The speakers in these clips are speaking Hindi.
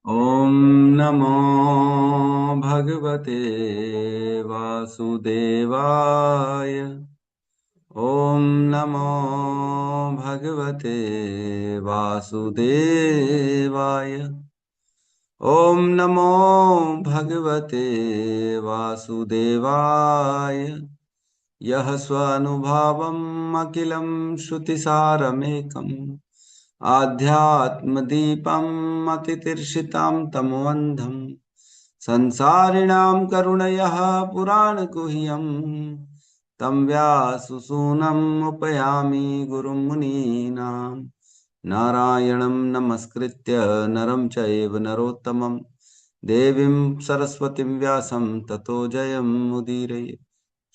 ॐ नमो भगवते वासुदेवाय। ॐ नमो भगवते वासुदेवाय। ॐ नमो भगवते वासुदेवाय। यः स्वानुभावम् अखिलं श्रुतिसारमेकम् आध्यात्मदीपम् अतितीर्षितां तमोऽन्धम् संसारिणां करुणयः पुराणगुह्यम् तं व्याससूनम् उपयामि गुरुं मुनीनां। नारायणं नमस्कृत्य नरं चैव नरोत्तमं देवीं सरस्वतीं व्यासं ततो जयमुदीरये।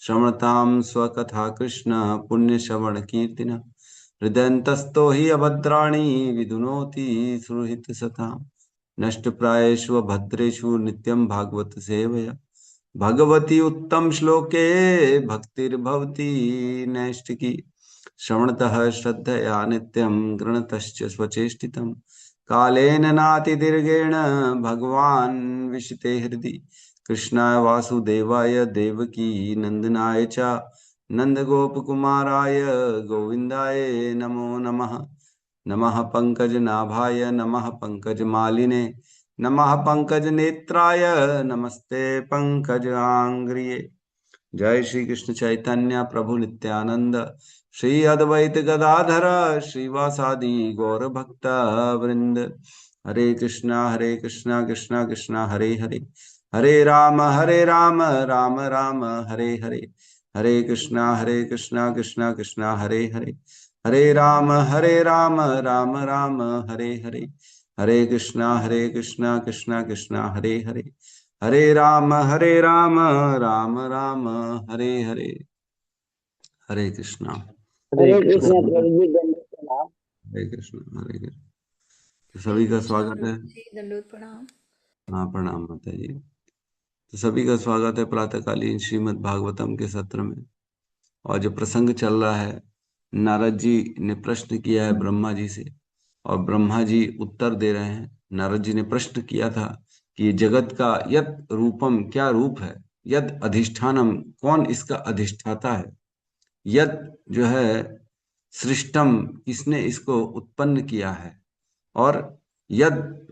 श्रवणतां स्वकथा कृष्ण पुण्यश्रवणकीर्तिनः हृदयन्तस्थो हि अभद्राणि विधुनोति सुहृत्सताम्। नष्टप्रायेषु भद्रेषु नित्यं भागवत सेवया भगवती उत्तम श्लोके भक्तिर्भवति नैष्टिकी। श्रवणतः श्रद्धया नित्यं गृणतश्च स्वचेष्टितं कालेन नातिदीर्घेण भगवान् विशते हृदि। कृष्णाय वासुदेवाय देवकी नंदनाय च नंदगोपकुमाराय गोविन्दाय नमो नमः। नमः पंकजनाभाय नमः पंकजमालिने नमः पंकजनेत्राय नमस्ते पंकजांग्रिये। जय श्री कृष्ण चैतन्य प्रभु नित्यानंद श्री अद्वैत गदाधर श्रीवासादि गौर भक्त वृंद। हरे कृष्णा कृष्णा कृष्णा हरे हरे हरे राम राम राम हरे हरे। हरे कृष्णा कृष्णा कृष्णा हरे हरे हरे राम राम राम हरे हरे। हरे कृष्णा कृष्णा कृष्णा हरे हरे हरे राम राम राम हरे हरे। हरे कृष्णा। हरे हरे तो कृष्ण कृष्ण। प्रभु जी, दंडवत प्रणाम। हरे कृष्ण हरे कृष्ण। तो हरे सभी का कृष्णा स्वागत है। प्रभु जी, दंडोत प्रणाम। हाँ प्रणाम माता जी। तो सभी का स्वागत है प्रातःकालीन श्रीमद् भागवतम के सत्र में। और जो प्रसंग चल रहा है, नारद जी ने प्रश्न किया है ब्रह्मा जी से और ब्रह्मा जी उत्तर दे रहे हैं। नारद जी ने प्रश्न किया था कि ये जगत का यत रूपम क्या रूप है, यद अधिष्ठानम कौन इसका अधिष्ठाता है, यद जो है सृष्टम किसने इसको उत्पन्न किया है, और यद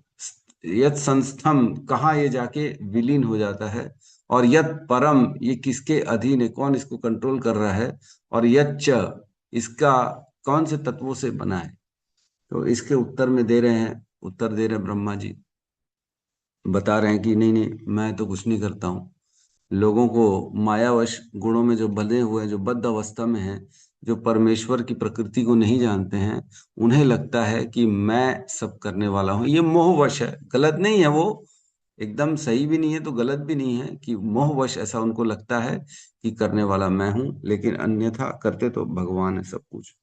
यद संस्थम कहाँ ये जाके विलीन हो जाता है, और यद परम ये किसके अधीन है, कौन इसको कंट्रोल कर रहा है, और यद च इसका कौन से तत्वों से बना है। तो इसके उत्तर में दे रहे हैं, उत्तर दे रहे हैं ब्रह्मा जी, बता रहे हैं कि नहीं नहीं मैं तो कुछ नहीं करता हूँ। लोगों को मायावश गुणों में जो बंधे हुए हैं, जो बद्ध अवस्था में हैं, जो परमेश्वर की प्रकृति को नहीं जानते हैं, उन्हें लगता है कि मैं सब करने वाला हूँ। ये मोहवश है, गलत नहीं है वो, एकदम सही भी नहीं है तो गलत भी नहीं है कि मोहवश ऐसा उनको लगता है कि करने वाला मैं हूँ, लेकिन अन्यथा करते तो भगवान है सब कुछ।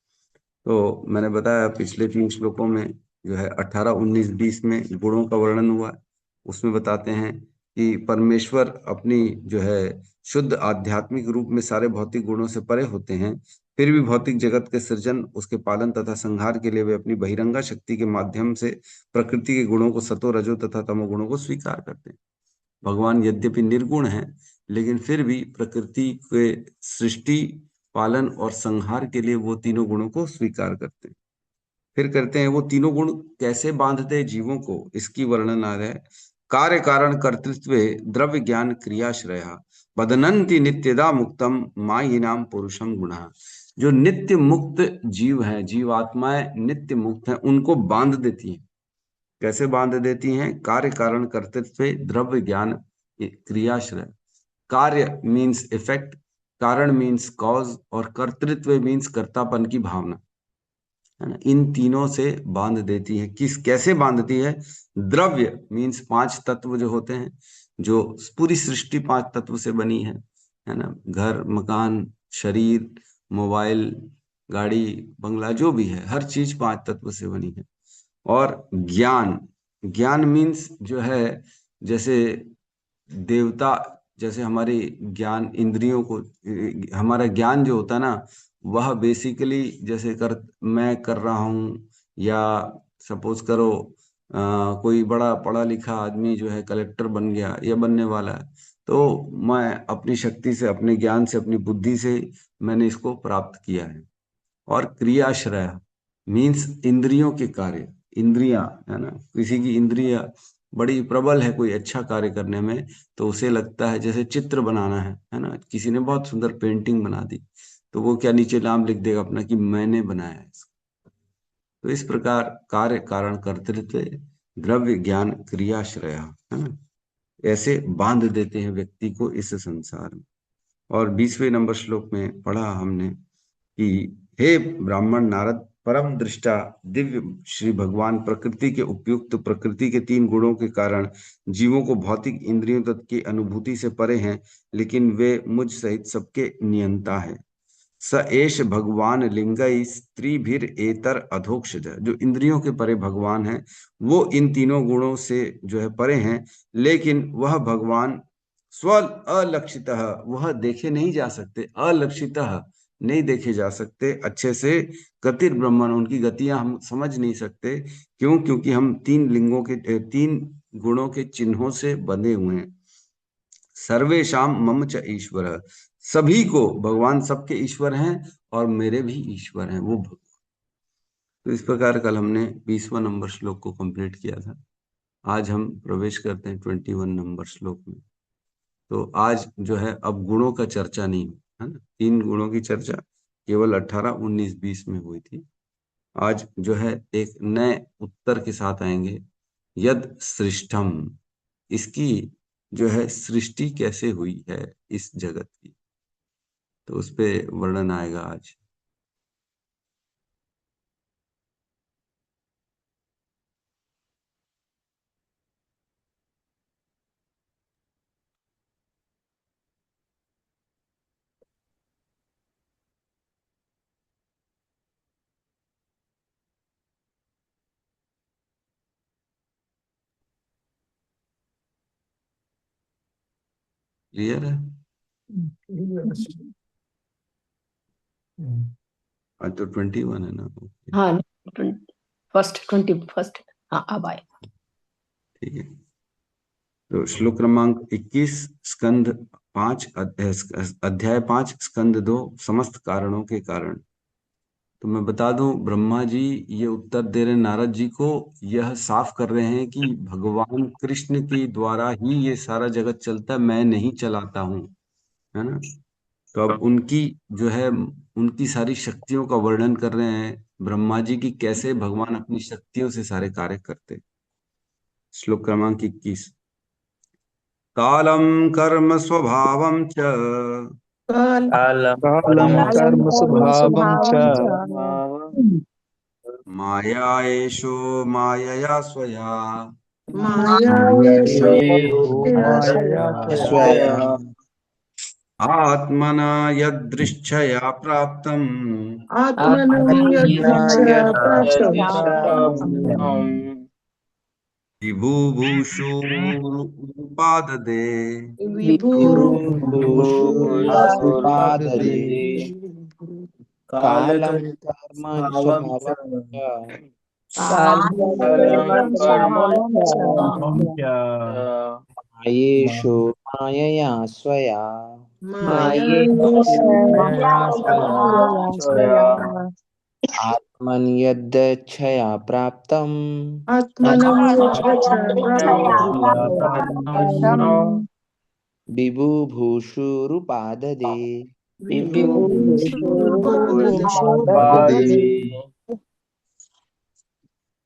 तो मैंने बताया पिछले 3 श्लोकों में जो है 18, 19, 20 में गुणों का वर्णन हुआ है। उसमें बताते हैं कि परमेश्वर अपनी जो है शुद्ध आध्यात्मिक रूप में सारे भौतिक गुणों से परे होते हैं, फिर भी भौतिक जगत के सृजन, उसके पालन तथा संहार के लिए वे अपनी बहिरंगा शक्ति के माध्यम से प्रकृति के गुणों को, सतो रजो तथा तमो गुणों को स्वीकार करते हैं। भगवान यद्यपि निर्गुण है, लेकिन फिर भी प्रकृति के सृष्टि, पालन और संहार के लिए वो तीनों गुणों को स्वीकार करते हैं। फिर करते हैं वो तीनों गुण कैसे बांधते हैं जीवों को, इसकी वर्णन आ रहा है। कार्य कारण कर्तृत्व द्रव्य ज्ञान क्रियाश्रय बदनंति नित्यदा मुक्तम माई नाम पुरुषम गुणा। जो नित्य मुक्त जीव है, जीवात्माएं नित्य मुक्त हैं, उनको बांध देती हैं। कैसे बांध देती हैं? कार्य कारण कर्तृत्व द्रव्य ज्ञान क्रियाश्रय। कार्य मीन्स इफेक्ट, कारण मीन्स कॉज, और कर्तृत्व मीन्स कर्तापन की भावना, है ना। इन तीनों से बांध देती है। किस कैसे बांधती है? द्रव्य मीन्स 5 तत्व जो होते हैं, जो पूरी सृष्टि 5 तत्व से बनी है ना। घर, मकान, शरीर, मोबाइल, गाड़ी, बंगला, जो भी है, हर चीज 5 तत्व से बनी है। और ज्ञान, ज्ञान मीन्स जो है जैसे देवता, जैसे हमारी ज्ञान इंद्रियों को, हमारा ज्ञान जो होता है ना, वह बेसिकली जैसे मैं कर रहा हूँ, या सपोज करो कोई बड़ा पढ़ा लिखा आदमी जो है कलेक्टर बन गया या बनने वाला है, तो मैं अपनी शक्ति से, अपने ज्ञान से, अपनी बुद्धि से मैंने इसको प्राप्त किया है। और क्रियाश्रय मीन्स इंद्रियों के कार्य, इंद्रियां, है ना, किसी की इंद्रिया बड़ी प्रबल है कोई अच्छा कार्य करने में, तो उसे लगता है जैसे चित्र बनाना है ना, किसी ने बहुत सुंदर पेंटिंग बना दी, तो वो क्या नीचे नाम लिख देगा अपना कि मैंने बनाया है इसको। तो इस प्रकार कार्य कारण कर्तृत्व, द्रव्य ज्ञान क्रियाश्रय, है ना, ऐसे बांध देते हैं व्यक्ति को इस संसार में। और 20वें नंबर श्लोक में पढ़ा हमने कि हे ब्राह्मण नारद, परम दृष्टा दिव्य श्री भगवान प्रकृति के उपयुक्त, प्रकृति के 3 गुणों के कारण जीवों को भौतिक इंद्रियों तक की अनुभूति से परे हैं, लेकिन वे मुझ सहित सबके नियंता है। स एष भगवान लिंगई स्त्रीभिर एतर अधोक्षज, जो इंद्रियों के परे भगवान है, वो इन 3 गुणों से जो है परे हैं, लेकिन वह भगवान स्व अलक्षितः, वह देखे नहीं जा सकते, अलक्षितः नहीं देखे जा सकते अच्छे से। गतिर ब्रह्मण, उनकी गतियां हम समझ नहीं सकते। क्यों? क्योंकि हम 3 लिंगों के 3 गुणों के चिन्हों से बंधे हुए हैं। सर्वेशाम मम च ईश्वर, सभी को भगवान सबके ईश्वर हैं और मेरे भी ईश्वर हैं वो भगवान। तो इस प्रकार कल हमने 20वां नंबर श्लोक को कंप्लीट किया था। आज हम प्रवेश करते हैं 21 नंबर श्लोक में। तो आज जो है अब गुणों का चर्चा नहीं है ना, 3 गुणों की चर्चा केवल 18, 19, 20 में हुई थी। आज जो है एक नए उत्तर के साथ आएंगे, यद सृष्टम, इसकी जो है सृष्टि कैसे हुई है इस जगत की, तो उस पे वर्णन आएगा आज। क्लियर है? आज तो 21 है ना? हाँ, फर्स्ट 21। हाँ, अब आए। ठीक है। तो श्लोक क्रमांक 21, स्कंध 5, अध्याय 5, स्कंध 2, समस्त कारणों के कारण। तो मैं बता दूं, ब्रह्मा जी ये उत्तर दे रहे नारद जी को, यह साफ कर रहे हैं कि भगवान कृष्ण के द्वारा ही ये सारा जगत चलता है, मैं नहीं चलाता हूँ, है ना। तो अब उनकी जो है, उनकी सारी शक्तियों का वर्णन कर रहे हैं ब्रह्मा जी की, कैसे भगवान अपनी शक्तियों से सारे कार्य करते। श्लोक क्रमांक 21, कालम कर्म स्वभावम च कालं कालं परमं कर्म स्वभावं च माया एषो मायया स्वया मायेषु मायेषु मायया त्वया स्वया आत्मना यदृच्छया प्राप्तम् आत्मनं यदृच्छया यदृच्छया विभूभूषोरुपाददे। विभुर्भुवस्सुपादते विभूषुपादते कालं कर्म कालकर्मस्वभावं स्वभावं च च कालं कर्म स्वभावं च मायेषु मायया स्वया मायेषु मया स्वया स्वया आत्मन्यदच्छया प्राप्तम् आत्मनं आत्मनिर्भरतया प्राप्तं विभुभूषुरुपाददे विभूषुपादते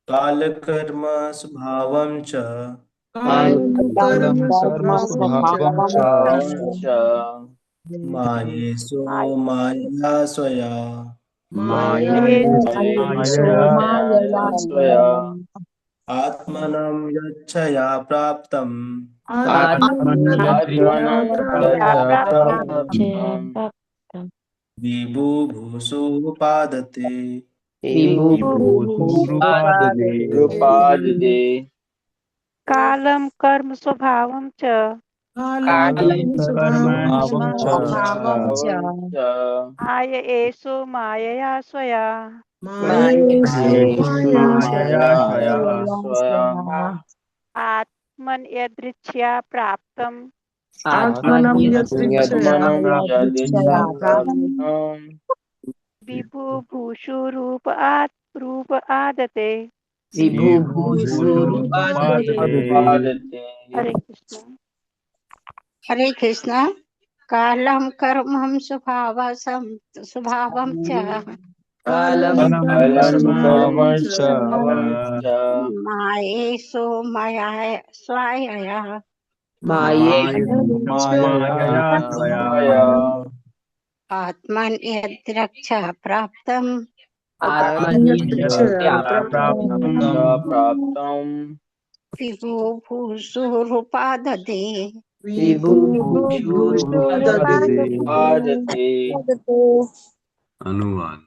कालकर्म स्वभावं च कालं कर्म स्वभावं च च मायेषु मायया स्वया मायेषु मायया मायया स्वया स्वया आत्मनं यच्छया प्राप्तम् आत्मनं यच्छया प्राप्तम् विभुभूषुपादते विभुभूषुरुपाददे रूपादते कालं कर्म स्वभावं च कालं कालं कर्म कर्म स्वभावं च स्वभावं च च माय एषो मायया स्वया महेषु मायया मायया स्वयं आत्मन यदृच्छया प्राप्तम् आत्मनं यदृच्छया यत्मनं प्राप्तं यदिच्छाप्राप्तं विभुभूषु रूप आदते। विभुभूषुरुपादते पादते हरे कृष्ण। हरे कृष्ण। कालं कर्मं स्वभावं च कालं फलं कर्म कर्मच स्वभावं च मायेषु मया स्वायया मायया त्वया स्वया आत्मन् यद्रक्षा प्राप्तं आत्मन्यदृच्छया प्राप्तं प्राप्तं विभुभूषुरुपादते। विभुभूषुरुपादते। पादते अनुवाद।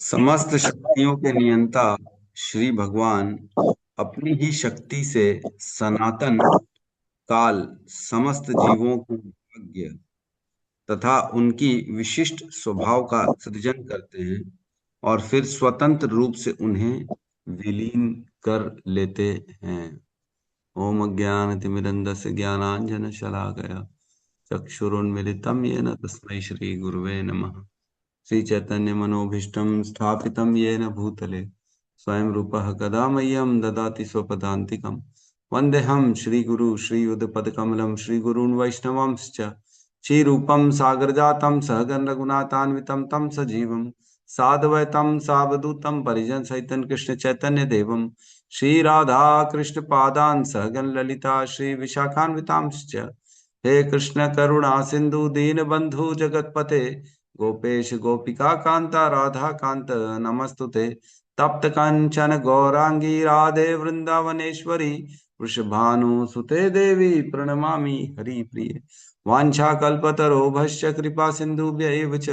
समस्त शक्तियों के नियंता श्री भगवान अपनी ही शक्ति से सनातन काल समस्त जीवों को भाग्य तथा उनकी विशिष्ट स्वभाव का सृजन करते हैं और फिर स्वतंत्र रूप से उन्हें विलीन कर लेते हैं। ओम अज्ञानतिमिरन्धस्य ज्ञानाञ्जनशलाकया चक्षुरुन्मिलितं येन तस्मै श्री गुरुवे नमः। श्री चैतन्य मनोभीष्टं स्थापितं येन भूतले स्वयं रूपः कदा मह्यं ददाति स्वपदान्तिकं। वन्देऽहं श्रीगुरु श्रीयुतपदकमलं श्रीगुरून् वैष्णवांश्च श्रीरूपं सागरजातं सहगण रघुनाथान्वितं तं सजीवं साद्वैतं सावधूतं परिजन सहितं कृष्ण चैतन्य देवं श्री राधा कृष्ण पादान् सहगण ललिता श्री विशाखान्वितांश्च। हे कृष्ण करुणा सिंधु दीनबंधु जगतपते गोपेश गोपिका कांता राधा कांत नमस्तुते। तप्त कांचन गौरांगी राधे वृंदावनेश्वरी वृषभानुसुते देवी प्रणमामि हरिप्रिये। वाञ्छाकल्पतरोभश्च कृपा सिन्धुभ्य एव च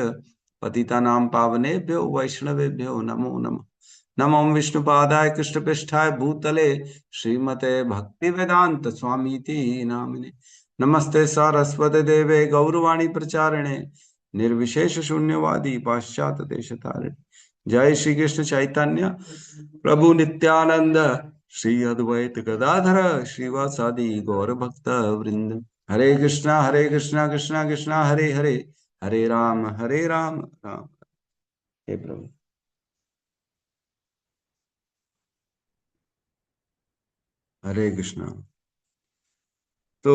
पतितानां पावनेभ्यो वैष्णवेभ्यो नमो नमः। नमो विष्णुपादाय कृष्णपृष्ठाय भूतले श्रीमते भक्तिवेदांत स्वामीति नामिने। नमस्ते सारस्वते देवे गौरवाणी प्रचारिणे निर्विशेष शून्यवादी पाश्चात्य देशतारिणे। जय श्री कृष्ण चैतन्य प्रभु नित्यानंद श्री अद्वैत गदाधर श्रीवासादि गौर भक्त वृंद। हरे कृष्णा कृष्णा कृष्णा हरे हरे हरे राम राम हे प्रभु। हरे कृष्णा। तो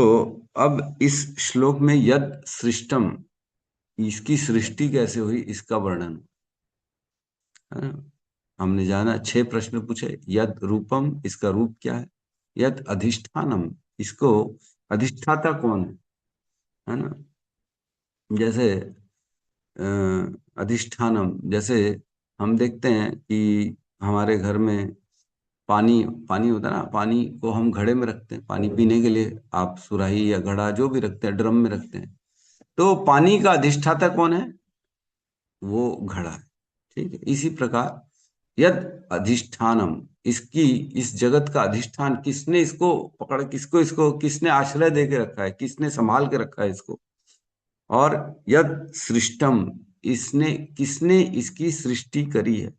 अब इस श्लोक में यद सृष्टम, इसकी सृष्टि कैसे हुई इसका वर्णन है ना? हमने जाना 6 प्रश्न पूछे। यद रूपम, इसका रूप क्या है? यद अधिष्ठानम, इसको अधिष्ठाता कौन है ना? जैसे अधिष्ठानम, जैसे हम देखते हैं कि हमारे घर में पानी पानी होता है ना, पानी को हम घड़े में रखते हैं पानी पीने के लिए। आप सुराही या घड़ा जो भी रखते हैं, ड्रम में रखते हैं। तो पानी का अधिष्ठाता कौन है? वो घड़ा है। ठीक है, इसी प्रकार यद अधिष्ठानम, इसकी इस जगत का अधिष्ठान किसने इसको पकड़, इसको किसने आश्रय दे के रखा है, किसने संभाल के रखा है इसको। और यद सृष्टम, किसने इसकी सृष्टि करी है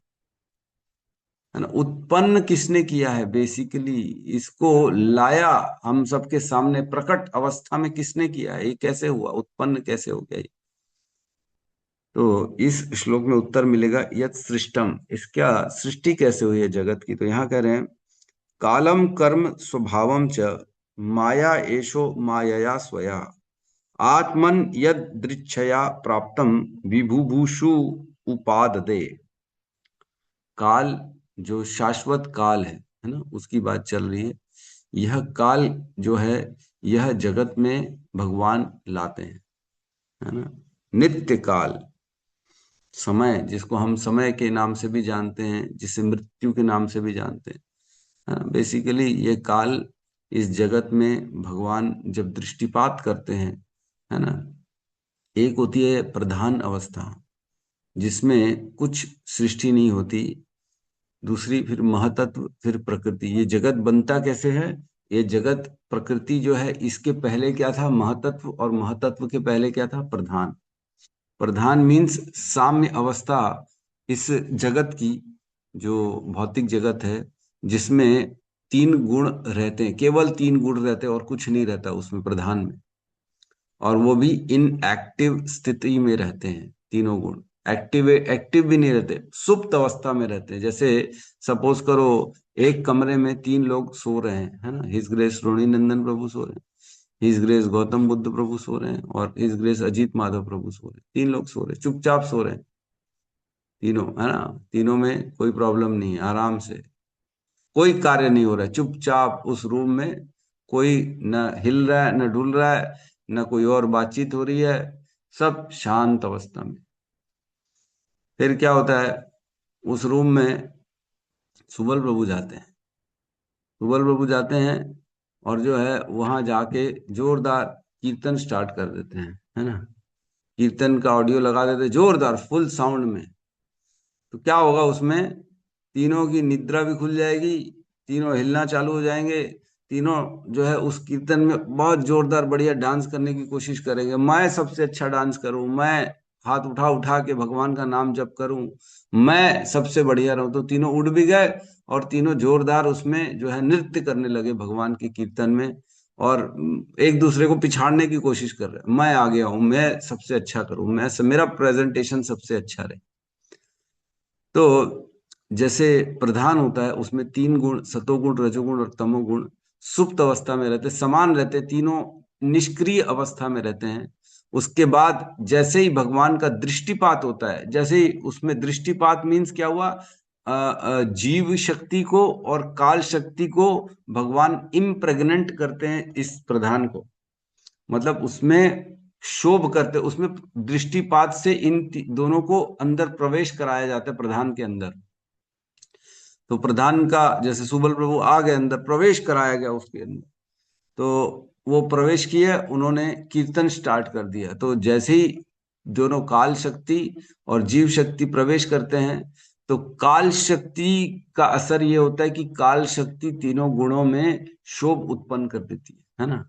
ना? उत्पन्न किसने किया है? बेसिकली इसको लाया हम सबके सामने प्रकट अवस्था में किसने किया है? ये कैसे हुआ, उत्पन्न कैसे हो गया ये? तो इस श्लोक में उत्तर मिलेगा यद सृष्टम, इसका सृष्टि कैसे हुई है जगत की। तो यहाँ कह रहे हैं कालम कर्म स्वभावम च माया एषो मायया स्वया आत्मन यद दृच्छया प्राप्तम विभुभूषु उपादते। काल जो शाश्वत काल है ना, उसकी बात चल रही है। यह काल जो है यह जगत में भगवान लाते हैं, है ना। नित्य काल, समय जिसको हम समय के नाम से भी जानते हैं, जिसे मृत्यु के नाम से भी जानते हैं, है ना। बेसिकली ये काल इस जगत में भगवान जब दृष्टिपात करते हैं, है ना। एक होती है प्रधान अवस्था जिसमें कुछ सृष्टि नहीं होती, दूसरी फिर महतत्व, फिर प्रकृति। ये जगत बनता कैसे है? ये जगत प्रकृति जो है इसके पहले क्या था? महतत्व, और महतत्व के पहले क्या था? प्रधान। प्रधान मीन्स साम्य अवस्था इस जगत की, जो भौतिक जगत है, जिसमें 3 गुण रहते हैं, केवल 3 गुण रहते हैं और कुछ नहीं रहता उसमें प्रधान में, और वो भी इनएक्टिव स्थिति में रहते हैं। 3 गुण एक्टिव भी नहीं रहते, सुप्त अवस्था में रहते हैं। जैसे सपोज करो एक कमरे में 3 लोग सो रहे हैं, है ना। हिज ग्रेस रोहिणी नंदन प्रभु सो रहे हैं, हिज ग्रेस गौतम बुद्ध प्रभु सो रहे हैं, और हिज ग्रेस अजीत माधव प्रभु सो रहे हैं। 3 लोग सो रहे हैं, चुपचाप सो रहे हैं तीनों, है ना। तीनों में कोई प्रॉब्लम नहीं है, आराम से कोई कार्य नहीं हो रहा है, चुपचाप उस रूम में कोई न हिल रहा है न डुल रहा है, न कोई और बातचीत हो रही है, सब शांत अवस्था में। फिर क्या होता है, उस रूम में सुबल प्रभु जाते हैं। सुबल प्रभु जाते हैं और जो है वहां जाके जोरदार कीर्तन स्टार्ट कर देते हैं, है ना। कीर्तन का ऑडियो लगा देते हैं जोरदार फुल साउंड में। तो क्या होगा उसमें, तीनों की निद्रा भी खुल जाएगी, तीनों हिलना चालू हो जाएंगे, तीनों जो है उस कीर्तन में बहुत जोरदार बढ़िया डांस करने की कोशिश करेंगे। मैं सबसे अच्छा डांस करूं, मैं हाथ उठा उठा के भगवान का नाम जप करूं, मैं सबसे बढ़िया रहूं। तो तीनों उठ भी गए और तीनों जोरदार उसमें जो है नृत्य करने लगे भगवान के कीर्तन में, और एक दूसरे को पिछाड़ने की कोशिश कर रहे हैं। मैं आ गया हूं, मैं सबसे अच्छा करूं, मेरा प्रेजेंटेशन सबसे अच्छा रहे। तो जैसे प्रधान होता है उसमें 3 गुण, सतोगुण रजोगुण और तमोगुण सुप्त अवस्था में रहते, समान रहते, तीनों निष्क्रिय अवस्था में रहते हैं। उसके बाद जैसे ही भगवान का दृष्टिपात होता है, जैसे ही उसमें दृष्टिपात मीन्स क्या हुआ, जीव शक्ति को और काल शक्ति को भगवान इम्प्रेग्नेंट करते हैं इस प्रधान को, मतलब उसमें शोभ करते, उसमें दृष्टिपात से दोनों को अंदर प्रवेश कराया जाता है प्रधान के अंदर। तो प्रधान का जैसे सुबल प्रभु आ गए, अंदर प्रवेश कराया गया उसके अंदर, तो वो प्रवेश किए, उन्होंने कीर्तन स्टार्ट कर दिया। तो जैसे ही दोनों काल शक्ति और जीव शक्ति प्रवेश करते हैं, तो काल शक्ति का असर ये होता है कि काल शक्ति तीनों गुणों में शोभ उत्पन्न कर देती है ना।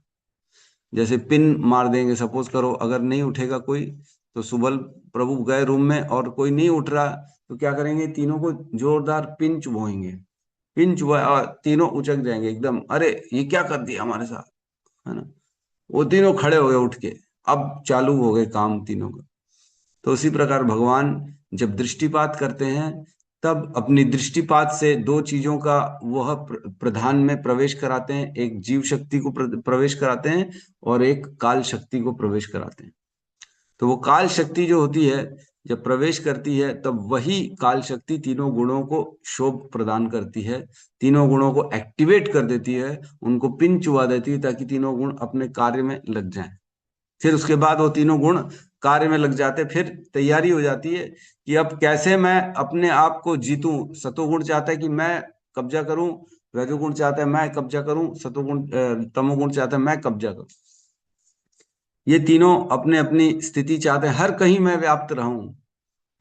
जैसे पिन मार देंगे, सपोज करो अगर नहीं उठेगा कोई, तो सुबल प्रभु गए रूम में और कोई नहीं उठ रहा, तो क्या करेंगे, तीनों को जोरदार पिन चुभोएंगे, पिन चुभा, तीनों उचक जाएंगे एकदम, अरे ये क्या कर दिया हमारे साथ, है ना। वो तीनों खड़े हो गए उठ के, अब चालू हो गए काम तीनों का। तो उसी प्रकार भगवान जब दृष्टिपात करते हैं, तब अपनी दृष्टिपात से 2 चीजों का वह प्रधान में प्रवेश कराते हैं, एक जीव शक्ति को प्रवेश कराते हैं और एक काल शक्ति को प्रवेश कराते हैं। तो वो काल शक्ति जो होती है, जब प्रवेश करती है, तब वही काल शक्ति तीनों गुणों को शोभ प्रदान करती है, तीनों गुणों को एक्टिवेट कर देती है, उनको पिन चुबा देती है, ताकि तीनों गुण अपने कार्य में लग जाएं। फिर उसके बाद वो तीनों गुण कार्य में लग जाते, फिर तैयारी हो जाती है कि अब कैसे मैं अपने आप को जीतूं। सतोगुण चाहता है कि मैं कब्जा करूं, रजोगुण चाहता है मैं कब्जा करूं, तमोगुण चाहता है मैं कब्जा करूं। ये तीनों अपने अपनी स्थिति चाहते हैं, हर कहीं मैं व्याप्त रहूं।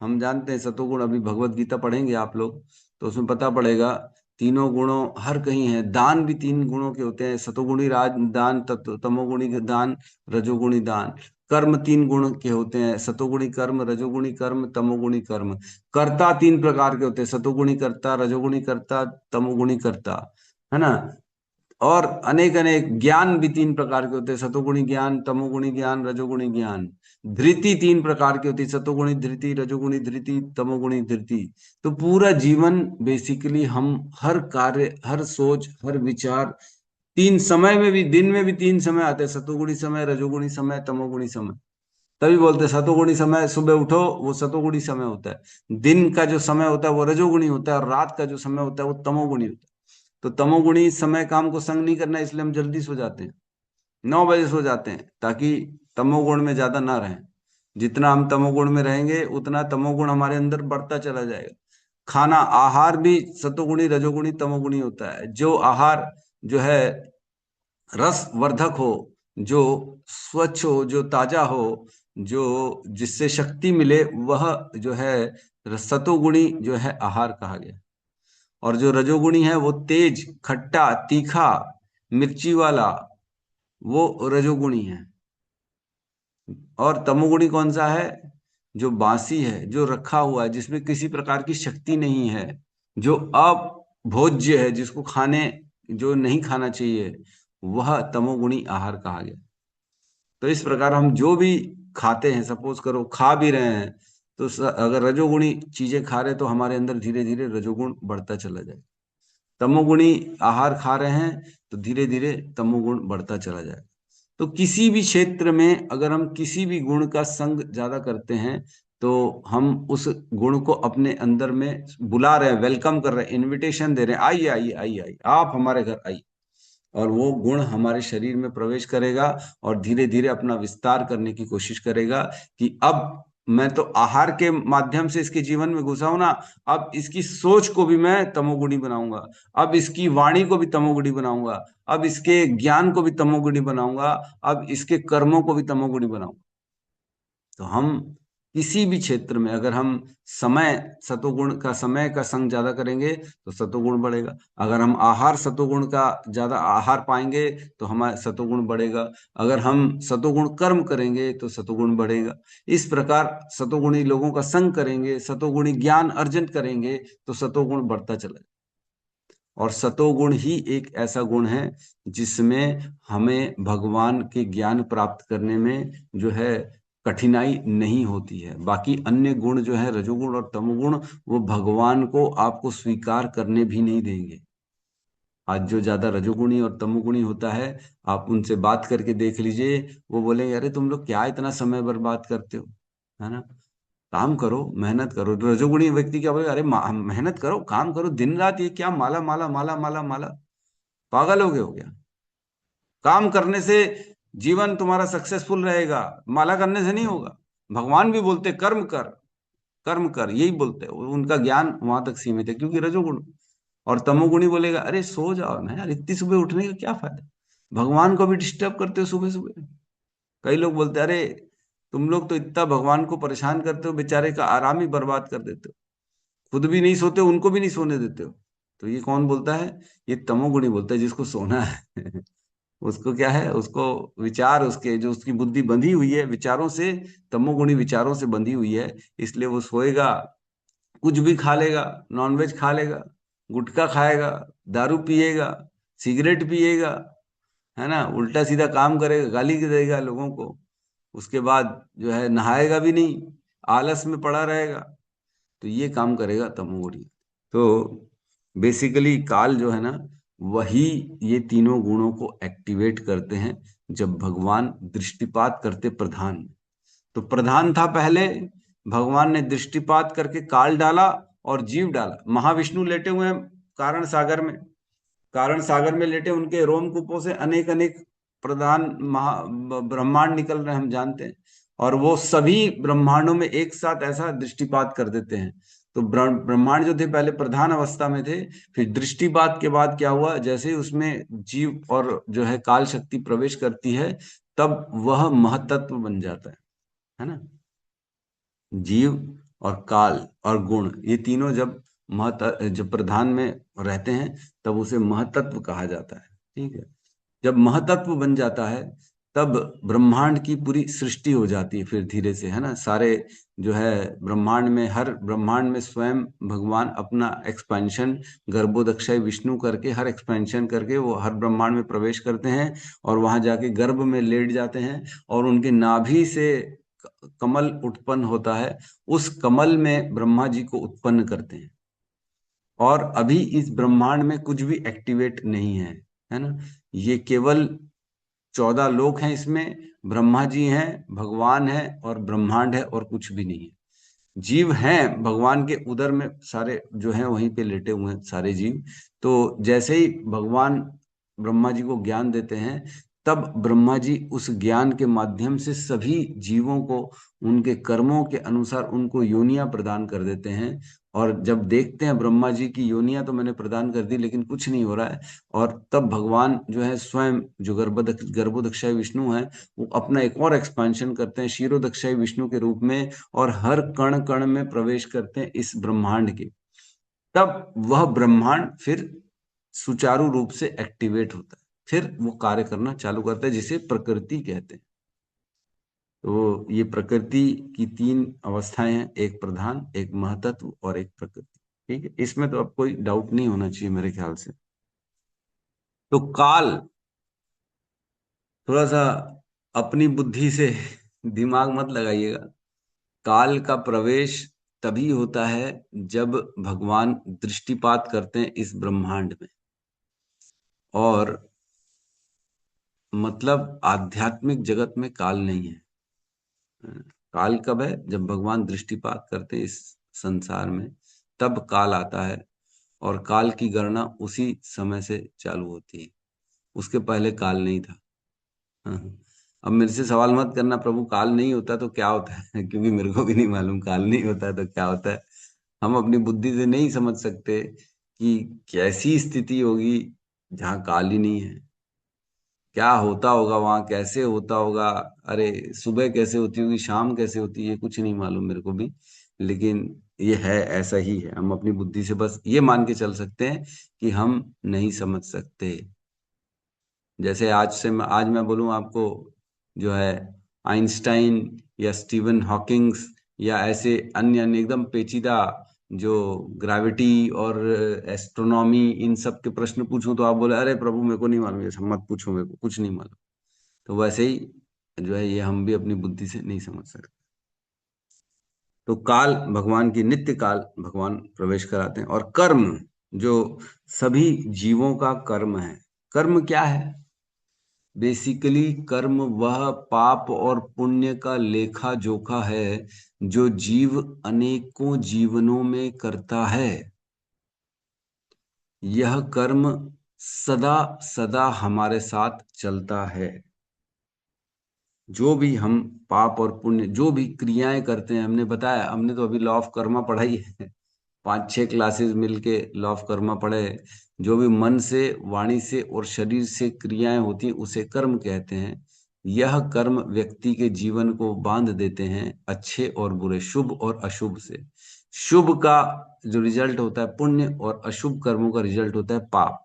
हम जानते हैं सतोगुण, अभी भगवत गीता पढ़ेंगे आप लोग तो उसमें पता पड़ेगा, तीनों गुणों हर कहीं है। दान भी 3 गुणों के होते हैं, सतोगुणी राज दान, तमोगुणी दान, रजोगुणी दान। कर्म 3 गुण के होते हैं, सतोगुणी कर्म, रजोगुणी कर्म, तमोगुणी कर्म। कर्ता 3 प्रकार के होते हैं, सतोगुणी कर्ता, रजोगुणी कर्ता, तमोगुणी कर्ता, है ना। और अनेक अनेक ज्ञान भी 3 प्रकार के होते हैं, सतोगुणी ज्ञान, तमोगुणी ज्ञान, रजोगुणी ज्ञान। धृति 3 प्रकार की होती है, सतोगुणी धृति, रजोगुणी धृति, तमोगुणी धृति। तो पूरा जीवन बेसिकली हम हर कार्य, हर सोच, हर विचार, 3 समय में भी, दिन में भी 3 समय आते हैं, सतोगुणी समय, रजोगुणी समय, तमोगुणी समय। तभी बोलते हैं सतोगुणी समय सुबह उठो, वो सतोगुणी समय होता है। दिन का जो समय होता है वो रजोगुणी होता है, और रात का जो समय होता है वो तमोगुणी होता है। तो तमोगुणी समय का हमको संग नहीं करना है, इसलिए हम जल्दी सो जाते हैं, 9 बजे सो जाते हैं, ताकि तमोगुण में ज्यादा ना रहें। जितना हम तमोगुण में रहेंगे उतना तमोगुण हमारे अंदर बढ़ता चला जाएगा। खाना, आहार भी सतोगुणी, रजोगुणी, तमोगुणी होता है। जो आहार जो है रस वर्धक हो, जो स्वच्छ हो, जो ताजा हो, जो जिससे शक्ति मिले, वह जो है सतोगुणी जो है आहार कहा गया। और जो रजोगुणी है वो तेज, खट्टा, तीखा, मिर्ची वाला, वो रजोगुणी है। और तमोगुणी कौन सा है, जो बासी है, जो रखा हुआ है, जिसमें किसी प्रकार की शक्ति नहीं है, जो अभोज्य है, जिसको खाने जो नहीं खाना चाहिए, वह तमोगुणी आहार कहा गया। तो इस प्रकार हम जो भी खाते हैं, सपोज करो खा भी रहे हैं, तो अगर रजोगुणी चीजें खा रहे हैं तो हमारे अंदर धीरे धीरे रजोगुण बढ़ता चला जाए। तमोगुणी आहार खा रहे हैं तो धीरे धीरे तमोगुण बढ़ता चला जाए। तो किसी भी क्षेत्र में अगर हम किसी भी गुण का संग ज्यादा करते हैं तो हम उस गुण को अपने अंदर में बुला रहे हैं, वेलकम कर रहे हैं, इनविटेशन दे रहे हैं, आइए आइए आइए आइए, आप हमारे घर आइए। और वो गुण हमारे शरीर में प्रवेश करेगा और धीरे धीरे अपना विस्तार करने की कोशिश करेगा कि अब मैं तो आहार के माध्यम से इसके जीवन में घुसा हूं ना, अब इसकी सोच को भी मैं तमोगुणी बनाऊंगा, अब इसकी वाणी को भी तमोगुणी बनाऊंगा, अब इसके ज्ञान को भी तमोगुणी बनाऊंगा, अब इसके कर्मों को भी तमोगुणी बनाऊंगा। तो हम किसी भी क्षेत्र में अगर हम सतोगुण का समय का संग ज्यादा करेंगे तो सतोगुण बढ़ेगा। अगर हम आहार सतोगुण का ज्यादा आहार पाएंगे तो हमारा सतोगुण बढ़ेगा। अगर हम सतोगुण कर्म करेंगे तो सतोगुण बढ़ेगा। इस प्रकार सतोगुणी लोगों का संग करेंगे, सतोगुणी ज्ञान अर्जन करेंगे तो सतोगुण बढ़ता चला जाएगा। और सतोगुण ही एक ऐसा गुण है जिसमें हमें भगवान के ज्ञान प्राप्त करने में जो है कठिनाई नहीं होती है। बाकी अन्य गुण जो है रजोगुण और तमोगुण, वो भगवान को आपको स्वीकार करने भी नहीं देंगे। आज जो ज्यादा रजोगुणी और तमोगुणी होता है, आप उनसे बात करके देख लीजिए, वो बोलेंगे अरे तुम लोग क्या इतना समय बर्बाद करते हो, है ना, काम करो, मेहनत करो। रजोगुणी व्यक्ति क्या बोले, अरे मेहनत करो, काम करो, दिन रात ये क्या माला माला माला माला माला, पागल हो गए हो क्या? काम करने से जीवन तुम्हारा सक्सेसफुल रहेगा, माला करने से नहीं होगा। भगवान भी बोलते कर्म कर, कर्म कर, यही बोलते हैं। उनका ज्ञान वहां तक सीमित है क्योंकि रजोगुण। और तमोगुणी बोलेगा अरे सो जाओ ना यार, इतनी सुबह उठने का क्या फायदा, भगवान को भी डिस्टर्ब करते हो सुबह सुबह। कई लोग बोलते हैं अरे तुम लोग तो इतना भगवान को परेशान करते हो, बेचारे का आराम ही बर्बाद कर देते हो, खुद भी नहीं सोते, उनको भी नहीं सोने देते हो। तो ये कौन बोलता है? ये तमोगुणी बोलता है, जिसको सोना है उसको क्या है, उसको विचार, उसके जो उसकी बुद्धि बंधी हुई है विचारों से, तमोगुणी विचारों से बंधी हुई है, इसलिए वो सोएगा, कुछ भी खा लेगा, नॉनवेज खा लेगा, गुटखा खाएगा, दारू पिएगा, सिगरेट पिएगा, है ना, उल्टा सीधा काम करेगा, गाली देगा लोगों को, उसके बाद जो है नहाएगा भी नहीं, आलस में पड़ा रहेगा। तो ये काम करेगा तमोगुणी। तो बेसिकली काल जो है ना, वही ये तीनों गुणों को एक्टिवेट करते हैं जब भगवान दृष्टिपात करते प्रधान में। तो प्रधान था पहले, भगवान ने दृष्टिपात करके काल डाला और जीव डाला। महाविष्णु लेटे हुए हैं कारण सागर में, कारण सागर में लेटे, उनके रोमकूपों से अनेक अनेक प्रधान ब्रह्मांड निकल रहे हैं, हम जानते हैं। और वो सभी ब्रह्मांडों में एक साथ ऐसा दृष्टिपात कर देते हैं। तो ब्रह्मांड जो थे पहले प्रधान अवस्था में थे, फिर दृष्टिपात के बाद क्या हुआ, जैसे ही उसमें जीव और जो है काल शक्ति प्रवेश करती है, तब वह महतत्व बन जाता है ना। जीव और काल और गुण, ये तीनों जब प्रधान में रहते हैं तब उसे महतत्व कहा जाता है। ठीक है, जब महतत्व बन जाता है तब ब्रह्मांड की पूरी सृष्टि हो जाती है फिर धीरे से, है ना। सारे जो है ब्रह्मांड में, हर ब्रह्मांड में स्वयं भगवान अपना एक्सपेंशन गर्भोदक्षय विष्णु करके, हर एक्सपेंशन करके वो हर ब्रह्मांड में प्रवेश करते हैं और वहां जाके गर्भ में लेट जाते हैं और उनके नाभि से कमल उत्पन्न होता है, उस कमल में ब्रह्मा जी को उत्पन्न करते हैं। और अभी इस ब्रह्मांड में कुछ भी एक्टिवेट नहीं है ना। ये केवल 14 लोक हैं, इसमें ब्रह्मा जी हैं, भगवान है और ब्रह्मांड है, और कुछ भी नहीं है। जीव हैं भगवान के उदर में, सारे जो हैं वहीं पे लेटे हुए हैं सारे जीव। तो जैसे ही भगवान ब्रह्मा जी को ज्ञान देते हैं, तब ब्रह्मा जी उस ज्ञान के माध्यम से सभी जीवों को उनके कर्मों के अनुसार उनको योनियां प्रदान कर देते हैं। और जब देखते हैं ब्रह्मा जी की योनियां तो मैंने प्रदान कर दी लेकिन कुछ नहीं हो रहा है, और तब भगवान जो है स्वयं जो गर्भोदक्षय विष्णु है, वो अपना एक और एक्सपेंशन करते हैं क्षीरोदक्षय विष्णु के रूप में, और हर कण कण में प्रवेश करते हैं इस ब्रह्मांड के। तब वह ब्रह्मांड फिर सुचारू रूप से एक्टिवेट होता है, फिर वो कार्य करना चालू करता है, जिसे प्रकृति कहते हैं। तो ये प्रकृति की तीन अवस्थाएं हैं, एक प्रधान, एक महतत्व और एक प्रकृति। ठीक है, इसमें तो अब कोई डाउट नहीं होना चाहिए मेरे ख्याल से। तो काल, थोड़ा सा अपनी बुद्धि से दिमाग मत लगाइएगा। काल का प्रवेश तभी होता है जब भगवान दृष्टिपात करते हैं इस ब्रह्मांड में। और मतलब आध्यात्मिक जगत में काल नहीं है। काल कब है? जब भगवान दृष्टिपात करते हैं इस संसार में, तब काल आता है। और काल की गणना उसी समय से चालू होती है, उसके पहले काल नहीं था। हाँ। अब मेरे से सवाल मत करना प्रभु काल नहीं होता तो क्या होता है क्योंकि मेरे को भी नहीं मालूम काल नहीं होता है तो क्या होता है। हम अपनी बुद्धि से नहीं समझ सकते कि कैसी स्थिति होगी जहाँ काल ही नहीं है, क्या होता होगा वहां, कैसे होता होगा। अरे सुबह कैसे होती होगी, शाम कैसे होती है, कुछ नहीं मालूम मेरे को भी। लेकिन ये है, ऐसा ही है। हम अपनी बुद्धि से बस ये मान के चल सकते हैं कि हम नहीं समझ सकते। जैसे आज मैं बोलूं आपको, जो है आइंस्टाइन या स्टीवन हॉकिंग्स या ऐसे अन्य अन्य एकदम पेचीदा जो ग्रेविटी और एस्ट्रोनॉमी इन सब के प्रश्न पूछूं तो आप बोले अरे प्रभु मेरे को नहीं मालूम, ये सब मत पूछो, मेरे को कुछ नहीं मालूम। तो वैसे ही जो है ये हम भी अपनी बुद्धि से नहीं समझ सकते। तो काल भगवान की, नित्य काल भगवान प्रवेश कराते हैं। और कर्म, जो सभी जीवों का कर्म है। कर्म क्या है? बेसिकली कर्म वह पाप और पुण्य का लेखा जोखा है जो जीव अनेकों जीवनों में करता है। यह कर्म सदा सदा हमारे साथ चलता है। जो भी हम पाप और पुण्य, जो भी क्रियाएं करते हैं, हमने बताया, हमने तो अभी लॉ ऑफ कर्मा पढ़ाई है, 5-6 क्लासेस मिलके लॉ ऑफ कर्मा पढ़े। जो भी मन से, वाणी से और शरीर से क्रियाएं होती हैं उसे कर्म कहते हैं। यह कर्म व्यक्ति के जीवन को बांध देते हैं अच्छे और बुरे, शुभ और अशुभ से। शुभ का जो रिजल्ट होता है पुण्य, और अशुभ कर्मों का रिजल्ट होता है पाप।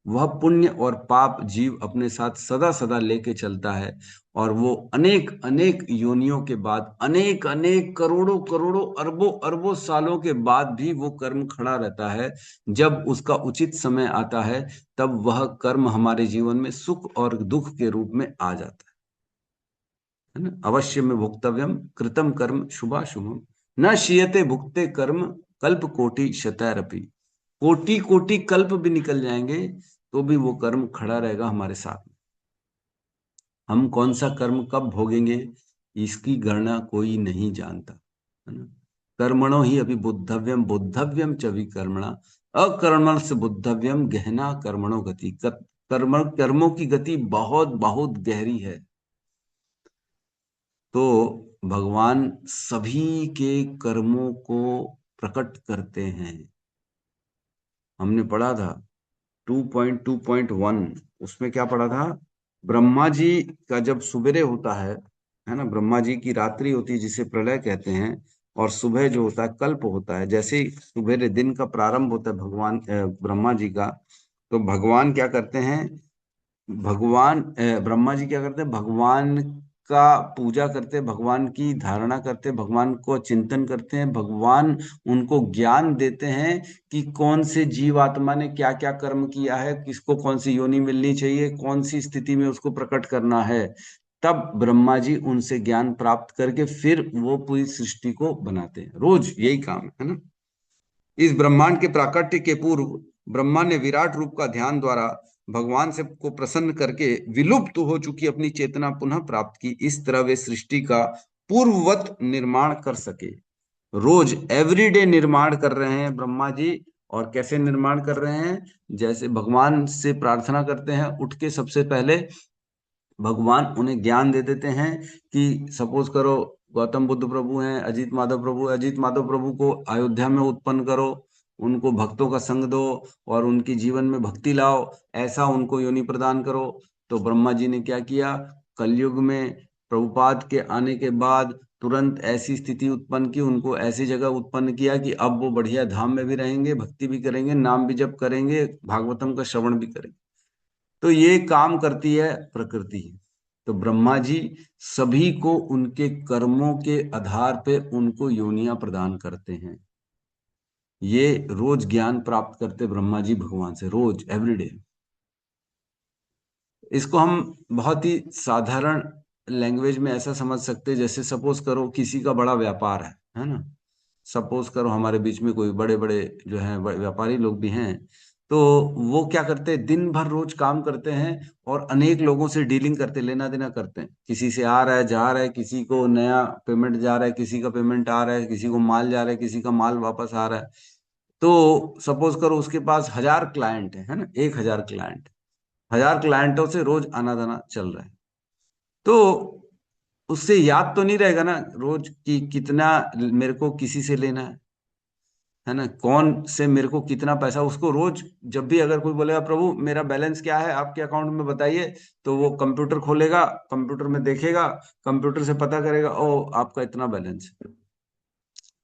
वह पुण्य और पाप जीव अपने साथ सदा सदा लेके चलता है। और वो अनेक अनेक योनियों के बाद, अनेक अनेक करोड़ों करोड़ों अरबों अरबों सालों के बाद भी वो कर्म खड़ा रहता है। जब उसका उचित समय आता है तब वह कर्म हमारे जीवन में सुख और दुख के रूप में आ जाता है ना। अवश्य में भोक्तव्यम कृतम कर्म शुभाशुभम, न शीयते भुक्ते कर्म कल्प कोटि शतैरपि। कोटि कोटि कल्प भी निकल जाएंगे तो भी वो कर्म खड़ा रहेगा हमारे साथ। हम कौन सा कर्म कब भोगेंगे इसकी गणना कोई नहीं जानता, है ना। कर्मणो ही अभी बुद्धव्यम बुद्धव्यम च विकर्मणा, अकर्मण से बुद्धव्यम गहना कर्मणो गति। कर्मों की गति बहुत बहुत गहरी है। तो भगवान सभी के कर्मों को प्रकट करते हैं। हमने पढ़ा था 2.2.1, उसमें क्या पढ़ा था? ब्रह्मा जी का जब सुबेरे होता है ना, ब्रह्मा जी की रात्रि होती है जिसे प्रलय कहते हैं, और सुबह जो होता है कल्प होता है। जैसे ही सुबेरे दिन का प्रारंभ होता है भगवान ब्रह्मा जी का, तो भगवान क्या करते हैं? ब्रह्मा जी क्या करते हैं? भगवान का पूजा करते हैं, भगवान की धारणा करते हैं, भगवान को चिंतन करते हैं। भगवान उनको ज्ञान देते हैं कि कौन से जीव आत्मा ने क्या क्या कर्म किया है, किसको कौन सी योनि मिलनी चाहिए, कौन सी स्थिति में उसको प्रकट करना है। तब ब्रह्मा जी उनसे ज्ञान प्राप्त करके फिर वो पूरी सृष्टि को बनाते हैं। रोज यही काम है ना। इस ब्रह्मांड के प्राकट्य के पूर्व ब्रह्मा ने विराट रूप का ध्यान द्वारा भगवान से को प्रसन्न करके विलुप्त हो चुकी अपनी चेतना पुनः प्राप्त की। इस तरह वे सृष्टि का पूर्ववत निर्माण कर सके। रोज एवरीडे निर्माण कर रहे हैं ब्रह्मा जी। और कैसे निर्माण कर रहे हैं? जैसे भगवान से प्रार्थना करते हैं, उठ के सबसे पहले भगवान उन्हें ज्ञान दे देते हैं कि सपोज करो गौतम बुद्ध प्रभु हैं, अजीत माधव प्रभु है, अजीत माधव प्रभु को अयोध्या में उत्पन्न करो, उनको भक्तों का संग दो और उनके जीवन में भक्ति लाओ, ऐसा उनको योनि प्रदान करो। तो ब्रह्मा जी ने क्या किया? कलयुग में प्रभुपाद के आने के बाद तुरंत ऐसी स्थिति उत्पन्न की, उनको ऐसी जगह उत्पन्न किया कि अब वो बढ़िया धाम में भी रहेंगे, भक्ति भी करेंगे, नाम भी जप करेंगे, भागवतम का श्रवण भी करेंगे। तो ये काम करती है प्रकृति। तो ब्रह्मा जी सभी को उनके कर्मों के आधार पे उनको योनियां प्रदान करते हैं। ये रोज ज्ञान प्राप्त करते ब्रह्मा जी भगवान से, रोज एवरीडे। इसको हम बहुत ही साधारण लैंग्वेज में ऐसा समझ सकते हैं, जैसे सपोज करो किसी का बड़ा व्यापार है ना। सपोज करो हमारे बीच में कोई बड़े बड़े जो हैं व्यापारी लोग भी हैं, तो वो क्या करते हैं, दिन भर रोज काम करते हैं और अनेक लोगों से डीलिंग करते, लेना देना करते हैं। किसी से आ रहा है, जा रहा है, किसी को नया पेमेंट जा रहा है, किसी का पेमेंट आ रहा है, किसी को माल जा रहा है, किसी का माल वापस आ रहा है। तो सपोज करो उसके पास 1000 क्लाइंट है ना, 1000 क्लाइंट, 1000 क्लाइंटों से रोज आना जाना चल रहा है। तो उससे याद तो नहीं रहेगा ना रोज कि कितना मेरे को किसी से लेना है ना, कौन से मेरे को कितना पैसा। उसको रोज जब भी अगर कोई बोलेगा प्रभु मेरा बैलेंस क्या है आपके अकाउंट में बताइए, तो वो कंप्यूटर खोलेगा, कंप्यूटर में देखेगा, कंप्यूटर से पता करेगा, ओ आपका इतना बैलेंस है।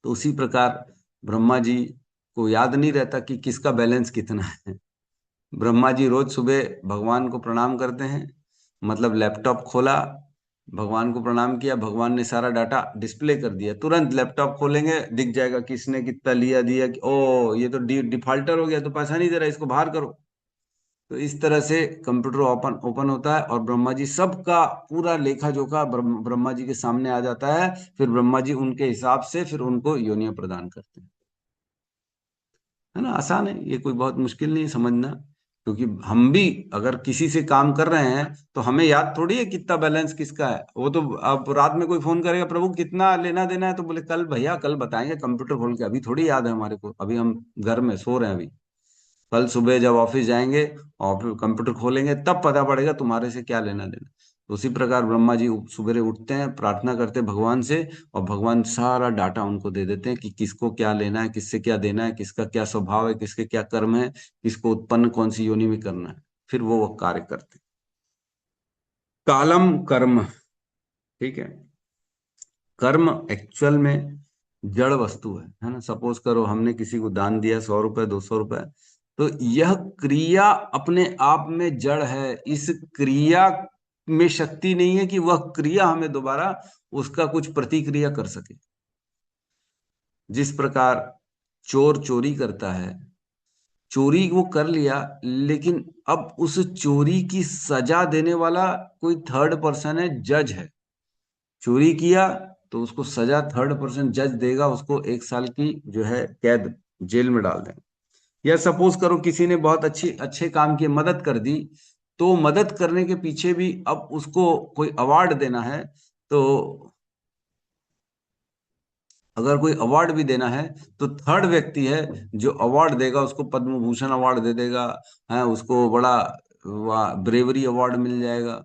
तो उसी प्रकार ब्रह्मा जी को याद नहीं रहता कि किसका बैलेंस कितना है। ब्रह्मा जी रोज सुबह भगवान को प्रणाम करते हैं, मतलब लैपटॉप खोला, भगवान को प्रणाम किया, भगवान ने सारा डाटा डिस्प्ले कर दिया, तुरंत लैपटॉप खोलेंगे दिख जाएगा किसने कितना लिया दिया, कि ओ ये तो डिफॉल्टर हो गया, तो पैसा नहीं दे रहा, इसको बाहर करो। तो इस तरह से कंप्यूटर ओपन ओपन होता है और ब्रह्मा जी सबका पूरा लेखा जोखा ब्रह्मा जी के सामने आ जाता है। फिर ब्रह्मा जी उनके हिसाब से फिर उनको योनियां प्रदान करते हैं। है ना, आसान है, ये कोई बहुत मुश्किल नहीं है समझना। क्योंकि हम भी अगर किसी से काम कर रहे हैं तो हमें याद थोड़ी है कितना बैलेंस किसका है। वो तो अब रात में कोई फोन करेगा प्रभु कितना लेना देना है, तो बोले कल भैया कल बताएंगे कंप्यूटर खोल के, अभी थोड़ी याद है हमारे को, अभी हम घर में सो रहे हैं। अभी कल सुबह जब ऑफिस जाएंगे और फिर कंप्यूटर खोलेंगे तब पता पड़ेगा तुम्हारे से क्या लेना देना। तो उसी प्रकार ब्रह्मा जी सुबह उठते हैं, प्रार्थना करते हैं भगवान से, और भगवान सारा डाटा उनको दे देते हैं कि किसको क्या लेना है, किससे क्या देना है, किसका क्या स्वभाव है, किसके क्या कर्म है, किसको उत्पन्न कौन सी योनि में करना है। फिर वो कार्य करते हैं। कालम कर्म, ठीक है। कर्म एक्चुअल में जड़ वस्तु है ना। सपोज करो हमने किसी को दान दिया 100 रुपए 200 रुपए, तो यह क्रिया अपने आप में जड़ है। इस क्रिया में शक्ति नहीं है कि वह क्रिया हमें दोबारा उसका कुछ प्रतिक्रिया कर सके। जिस प्रकार चोर चोरी करता है, चोरी वो कर लिया, लेकिन अब उस चोरी की सजा देने वाला कोई थर्ड पर्सन है, जज है। चोरी किया तो उसको सजा थर्ड पर्सन जज देगा, उसको 1 साल की जो है कैद, जेल में डाल देंगे। या सपोज करो किसी ने बहुत अच्छे काम की मदद कर दी, तो मदद करने के पीछे भी अब उसको कोई अवार्ड देना है, तो अगर कोई अवार्ड भी देना है तो थर्ड व्यक्ति है जो अवार्ड देगा, उसको पद्म भूषण अवार्ड दे देगा, है उसको बड़ा ब्रेवरी अवार्ड मिल जाएगा।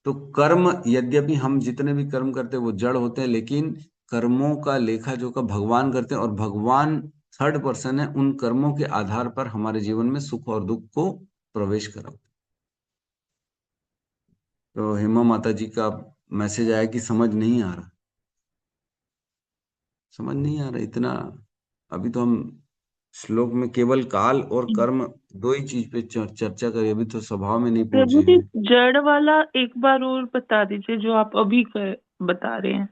तो कर्म, यद्यपि हम जितने भी कर्म करते हैं वो जड़ होते हैं, लेकिन कर्मों का लेखा जोखा भगवान करते हैं, और भगवान थर्ड पर्सन है, उन कर्मों के आधार पर हमारे जीवन में सुख और दुख को प्रवेश कराते। तो हेमा माता जी का मैसेज आया कि समझ नहीं आ रहा, समझ नहीं आ रहा इतना। अभी तो हम श्लोक में केवल काल और कर्म दो ही चीज पे चर्चा करी, अभी तो स्वभाव में नहीं प्रभु पहुंचे जी, हैं। जड़ वाला एक बार और बता दीजिए जो आप अभी बता रहे हैं।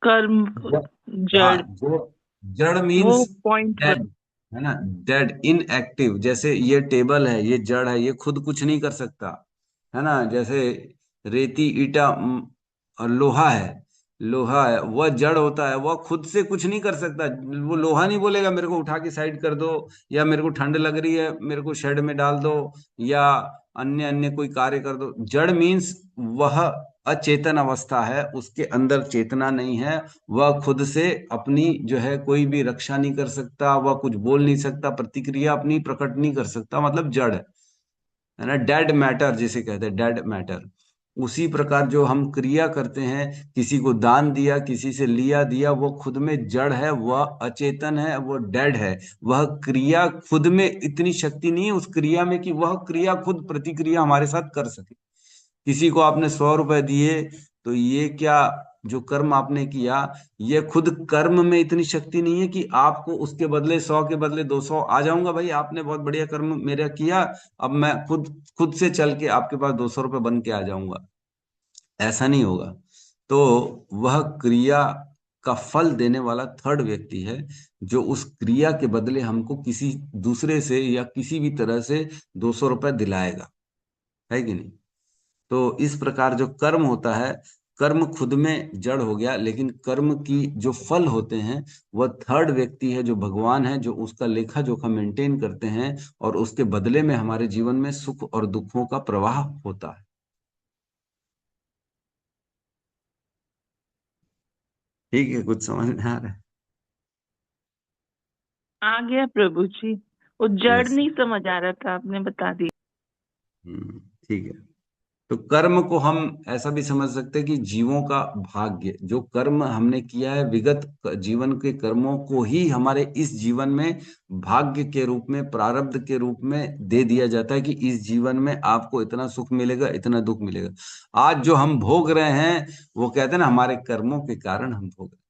कर्म, हाँ, जड़, जो जड़ वो मीन्स पॉइंट डेड, है ना, डेड, इनएक्टिव। जैसे ये टेबल है, ये जड़ है, ये खुद कुछ नहीं कर सकता, है ना। जैसे रेती ईटा और लोहा है, लोहा है वह जड़ होता है, वह खुद से कुछ नहीं कर सकता। वो लोहा नहीं बोलेगा मेरे को उठा के साइड कर दो, या मेरे को ठंड लग रही है मेरे को शेड में डाल दो, या अन्य अन्य कोई कार्य कर दो। जड़ मीन्स वह अचेतन अवस्था है, उसके अंदर चेतना नहीं है, वह खुद से अपनी जो है कोई भी रक्षा नहीं कर सकता, वह कुछ बोल नहीं सकता, प्रतिक्रिया अपनी प्रकट नहीं कर सकता, मतलब जड़ है ना। डेड मैटर जिसे कहते हैं, डेड मैटर। उसी प्रकार जो हम क्रिया करते हैं, किसी को दान दिया, किसी से लिया दिया, वो खुद में जड़ है, वह अचेतन है, वो डेड है। वह क्रिया खुद में इतनी शक्ति नहीं है उस क्रिया में कि वह क्रिया खुद प्रतिक्रिया हमारे साथ कर सके। किसी को आपने 100 रुपए दिए, तो ये क्या जो कर्म आपने किया, ये खुद कर्म में इतनी शक्ति नहीं है कि आपको उसके बदले 100 के बदले 200 आ जाऊंगा, भाई आपने बहुत बढ़िया कर्म मेरा किया, अब मैं खुद खुद से चल के आपके पास 200 रुपए बन के आ जाऊंगा। ऐसा नहीं होगा। तो वह क्रिया का फल देने वाला थर्ड व्यक्ति है, जो उस क्रिया के बदले हमको किसी दूसरे से या किसी भी तरह से 200 रुपए दिलाएगा, है कि नहीं। तो इस प्रकार जो कर्म होता है, कर्म खुद में जड़ हो गया, लेकिन कर्म की जो फल होते हैं वह थर्ड व्यक्ति है, जो भगवान है, जो उसका लेखा जोखा मेंटेन करते हैं, और उसके बदले में हमारे जीवन में सुख और दुखों का प्रवाह होता है। ठीक है, कुछ समझ में आ रहा है? आ गया प्रभु जी, वो जड़ Yes. नहीं समझ आ रहा था, आपने बता दी। ठीक है। तो कर्म को हम ऐसा भी समझ सकते हैं कि जीवों का भाग्य, जो कर्म हमने किया है विगत जीवन के कर्मों को ही हमारे इस जीवन में भाग्य के रूप में, प्रारब्ध के रूप में दे दिया जाता है कि इस जीवन में आपको इतना सुख मिलेगा, इतना दुख मिलेगा। आज जो हम भोग रहे हैं वो कहते हैं ना, हमारे कर्मों के कारण हम भोग रहे हैं।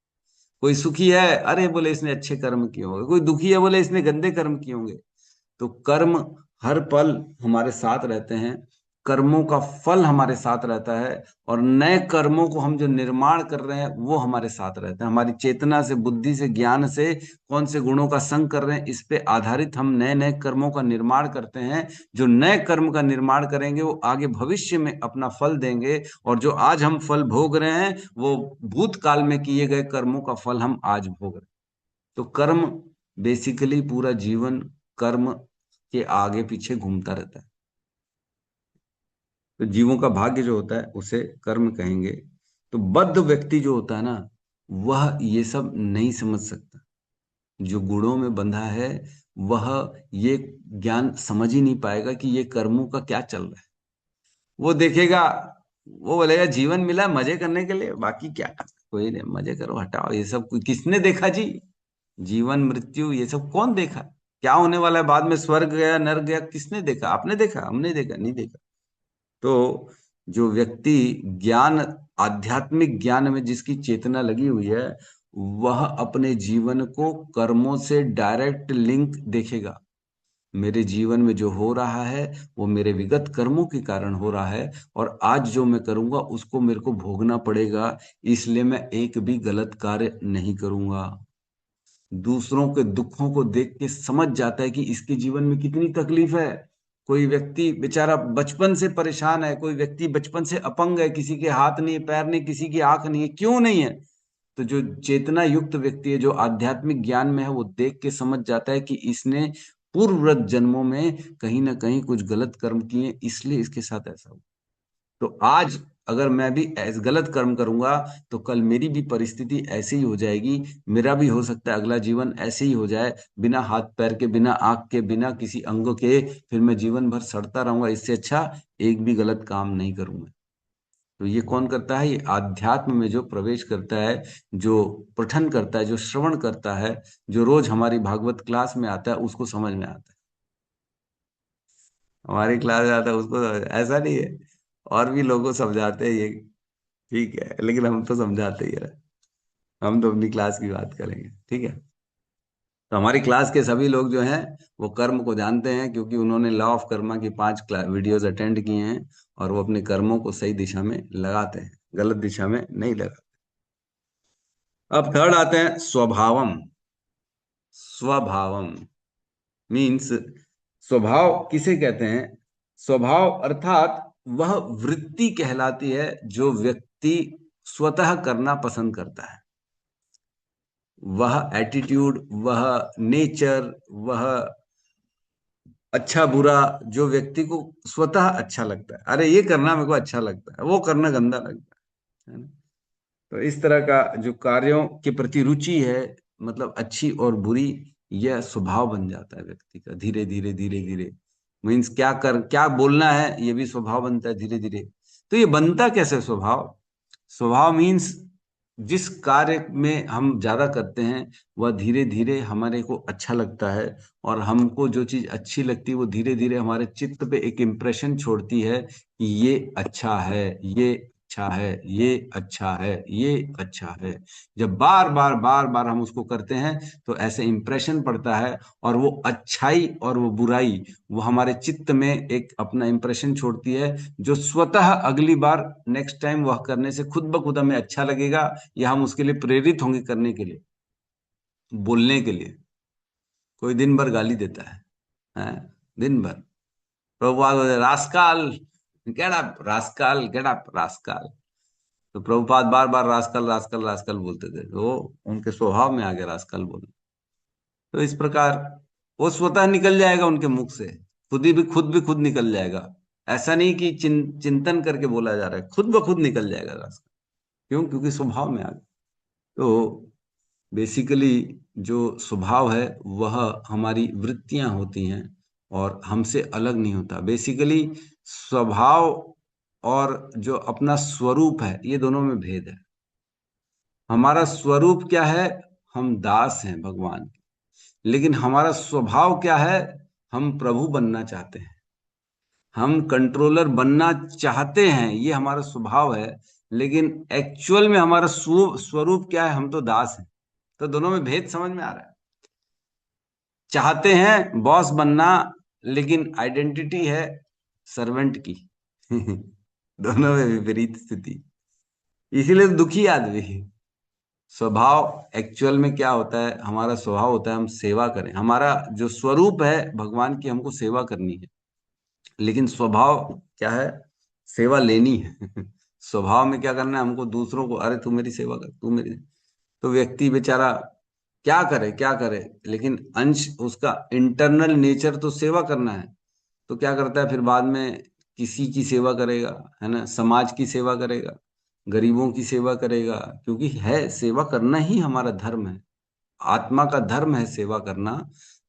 कोई सुखी है, अरे बोले इसने अच्छे कर्म किए होंगे, कोई दुखी है, बोले इसने गंदे कर्म किए होंगे। तो कर्म हर पल हमारे साथ रहते हैं, कर्मों का फल हमारे साथ रहता है, और नए कर्मों को हम जो निर्माण कर रहे हैं वो हमारे साथ रहते हैं। हमारी चेतना से, बुद्धि से, ज्ञान से कौन से गुणों का संग कर रहे हैं, इस पे आधारित हम नए नए कर्मों का निर्माण करते हैं। जो नए कर्म का निर्माण करेंगे वो आगे भविष्य में अपना फल देंगे, और जो आज हम फल भोग रहे हैं वो भूतकाल में किए गए कर्मों का फल हम आज भोग रहे हैं। तो कर्म बेसिकली पूरा जीवन कर्म के आगे पीछे घूमता रहता है। तो जीवों का भाग्य जो होता है उसे कर्म कहेंगे। तो बद्ध व्यक्ति जो होता है ना, वह ये सब नहीं समझ सकता। जो गुणों में बंधा है वह ये ज्ञान समझ ही नहीं पाएगा कि ये कर्मों का क्या चल रहा है। वो देखेगा, वो बोलेगा जीवन मिला मजे करने के लिए, बाकी क्या, कोई नहीं, मजे करो, हटाओ ये सब। किसने देखा जी? जीवन मृत्यु ये सब कौन देखा? क्या होने वाला है बाद में, स्वर्ग गया नर्क गया, किसने देखा? आपने देखा? हमने देखा? नहीं देखा। तो जो व्यक्ति ज्ञान, आध्यात्मिक ज्ञान में जिसकी चेतना लगी हुई है, वह अपने जीवन को कर्मों से डायरेक्ट लिंक देखेगा। मेरे जीवन में जो हो रहा है वो मेरे विगत कर्मों के कारण हो रहा है, और आज जो मैं करूंगा उसको मेरे को भोगना पड़ेगा, इसलिए मैं एक भी गलत कार्य नहीं करूंगा। दूसरों के दुखों को देख के समझ जाता है कि इसके जीवन में कितनी तकलीफ है। कोई व्यक्ति बेचारा बचपन से परेशान है, कोई व्यक्ति बचपन से अपंग है, किसी के हाथ नहीं है, पैर नहीं, किसी की आंख नहीं है, क्यों नहीं है? तो जो चेतना युक्त व्यक्ति है, जो आध्यात्मिक ज्ञान में है, वो देख के समझ जाता है कि इसने पूर्ववत जन्मों में कहीं ना कहीं कुछ गलत कर्म किए, इसलिए इसके साथ ऐसा हुआ। तो आज अगर मैं भी ऐसे गलत कर्म करूंगा तो कल मेरी भी परिस्थिति ऐसी ही हो जाएगी। मेरा भी हो सकता है अगला जीवन ऐसे ही हो जाए, बिना हाथ पैर के, बिना आंख के, बिना किसी अंग के, फिर मैं जीवन भर सड़ता रहूंगा। इससे अच्छा एक भी गलत काम नहीं करूंगा। तो ये कौन करता है? ये आध्यात्म में जो प्रवेश करता है, जो पठन करता है, जो श्रवण करता है, जो रोज हमारी भागवत क्लास में आता है, उसको समझ में आता है। हमारी क्लास में आता है उसको ऐसा नहीं है, और भी लोगों को समझाते हैं ये, ठीक है, लेकिन हम तो समझाते ही है। हम तो अपनी क्लास की बात करेंगे, ठीक है। तो हमारी क्लास के सभी लोग जो हैं वो कर्म को जानते हैं, क्योंकि उन्होंने लॉ ऑफ कर्मा की 5 वीडियोस अटेंड किए हैं, और वो अपने कर्मों को सही दिशा में लगाते हैं, गलत दिशा में नहीं लगाते। अब थर्ड आते हैं स्वभावम। स्वभावम मीन्स, स्वभाव किसे कहते हैं? स्वभाव अर्थात वह वृत्ति कहलाती है जो व्यक्ति स्वतः करना पसंद करता है। वह एटीट्यूड, वह नेचर, वह अच्छा बुरा जो व्यक्ति को स्वतः अच्छा लगता है, अरे ये करना मेरे को अच्छा लगता है, वो करना गंदा लगता है ना। तो इस तरह का जो कार्यों के प्रति रुचि है, मतलब अच्छी और बुरी, यह स्वभाव बन जाता है व्यक्ति का धीरे धीरे धीरे धीरे। मीन्स क्या बोलना है, ये भी स्वभाव बनता है धीरे धीरे। तो ये बनता कैसे स्वभाव? स्वभाव मीन्स जिस कार्य में हम ज्यादा करते हैं वह धीरे धीरे हमारे को अच्छा लगता है, और हमको जो चीज अच्छी लगती है वो धीरे धीरे हमारे चित्त पे एक इम्प्रेशन छोड़ती है कि ये अच्छा है, ये अच्छा है, ये अच्छा है, ये अच्छा है। जब बार बार बार बार हम उसको करते हैं तो ऐसे इंप्रेशन पड़ता है, और वो अच्छाई और वो बुराई वो हमारे चित्त में एक अपना इंप्रेशन छोड़ती है, जो स्वतः अगली बार नेक्स्ट टाइम वह करने से खुद ब खुद हमें अच्छा लगेगा, या हम उसके लिए प्रेरित होंगे करने के लिए, बोलने के लिए। कोई दिन भर गाली देता है दिन भर, प्रभुपाद बोलते, रास्काल, गेट अप रास्काल, गेट अप रास्काल। तो प्रभुपाद बार बार रास्कल रास्कल रास्कल बोलते थे, वो उनके स्वभाव में आ गया रास्कल बोलना। तो इस प्रकार वो स्वतः निकल जाएगा उनके मुख से, खुद भी खुद निकल जाएगा। ऐसा नहीं कि चिंतन करके बोला जा रहा है, खुद ब खुद निकल जाएगा रास्कल। क्यों? क्योंकि स्वभाव में आ गया। तो बेसिकली जो स्वभाव है वह हमारी वृत्तियां होती हैं, और हमसे अलग नहीं होता। बेसिकली स्वभाव और जो अपना स्वरूप है, ये दोनों में भेद है। हमारा स्वरूप क्या है? हम दास हैं भगवान के। लेकिन हमारा स्वभाव क्या है? हम प्रभु बनना चाहते हैं, हम कंट्रोलर बनना चाहते हैं, ये हमारा स्वभाव है। लेकिन एक्चुअल में हमारा स्वरूप क्या है? हम तो दास हैं। तो दोनों में भेद समझ में आ रहा है। चाहते हैं बॉस बनना, लेकिन आइडेंटिटी है सर्वेंट की। दोनों में विपरीत स्थिति, इसीलिए तो दुखी आदमी है। स्वभाव एक्चुअल में क्या होता है? हमारा स्वभाव होता है हम सेवा करें। हमारा जो स्वरूप है भगवान की, हमको सेवा करनी है। लेकिन स्वभाव क्या है? सेवा लेनी है। स्वभाव में क्या करना है? हमको दूसरों को, अरे तू मेरी सेवा कर, तू मेरी। तो व्यक्ति बेचारा क्या करे क्या करे, लेकिन अंश उसका इंटरनल नेचर तो सेवा करना है। तो क्या करता है फिर बाद में? किसी की सेवा करेगा, है ना, समाज की सेवा करेगा, गरीबों की सेवा करेगा, क्योंकि है सेवा करना ही हमारा धर्म है। आत्मा का धर्म है सेवा करना।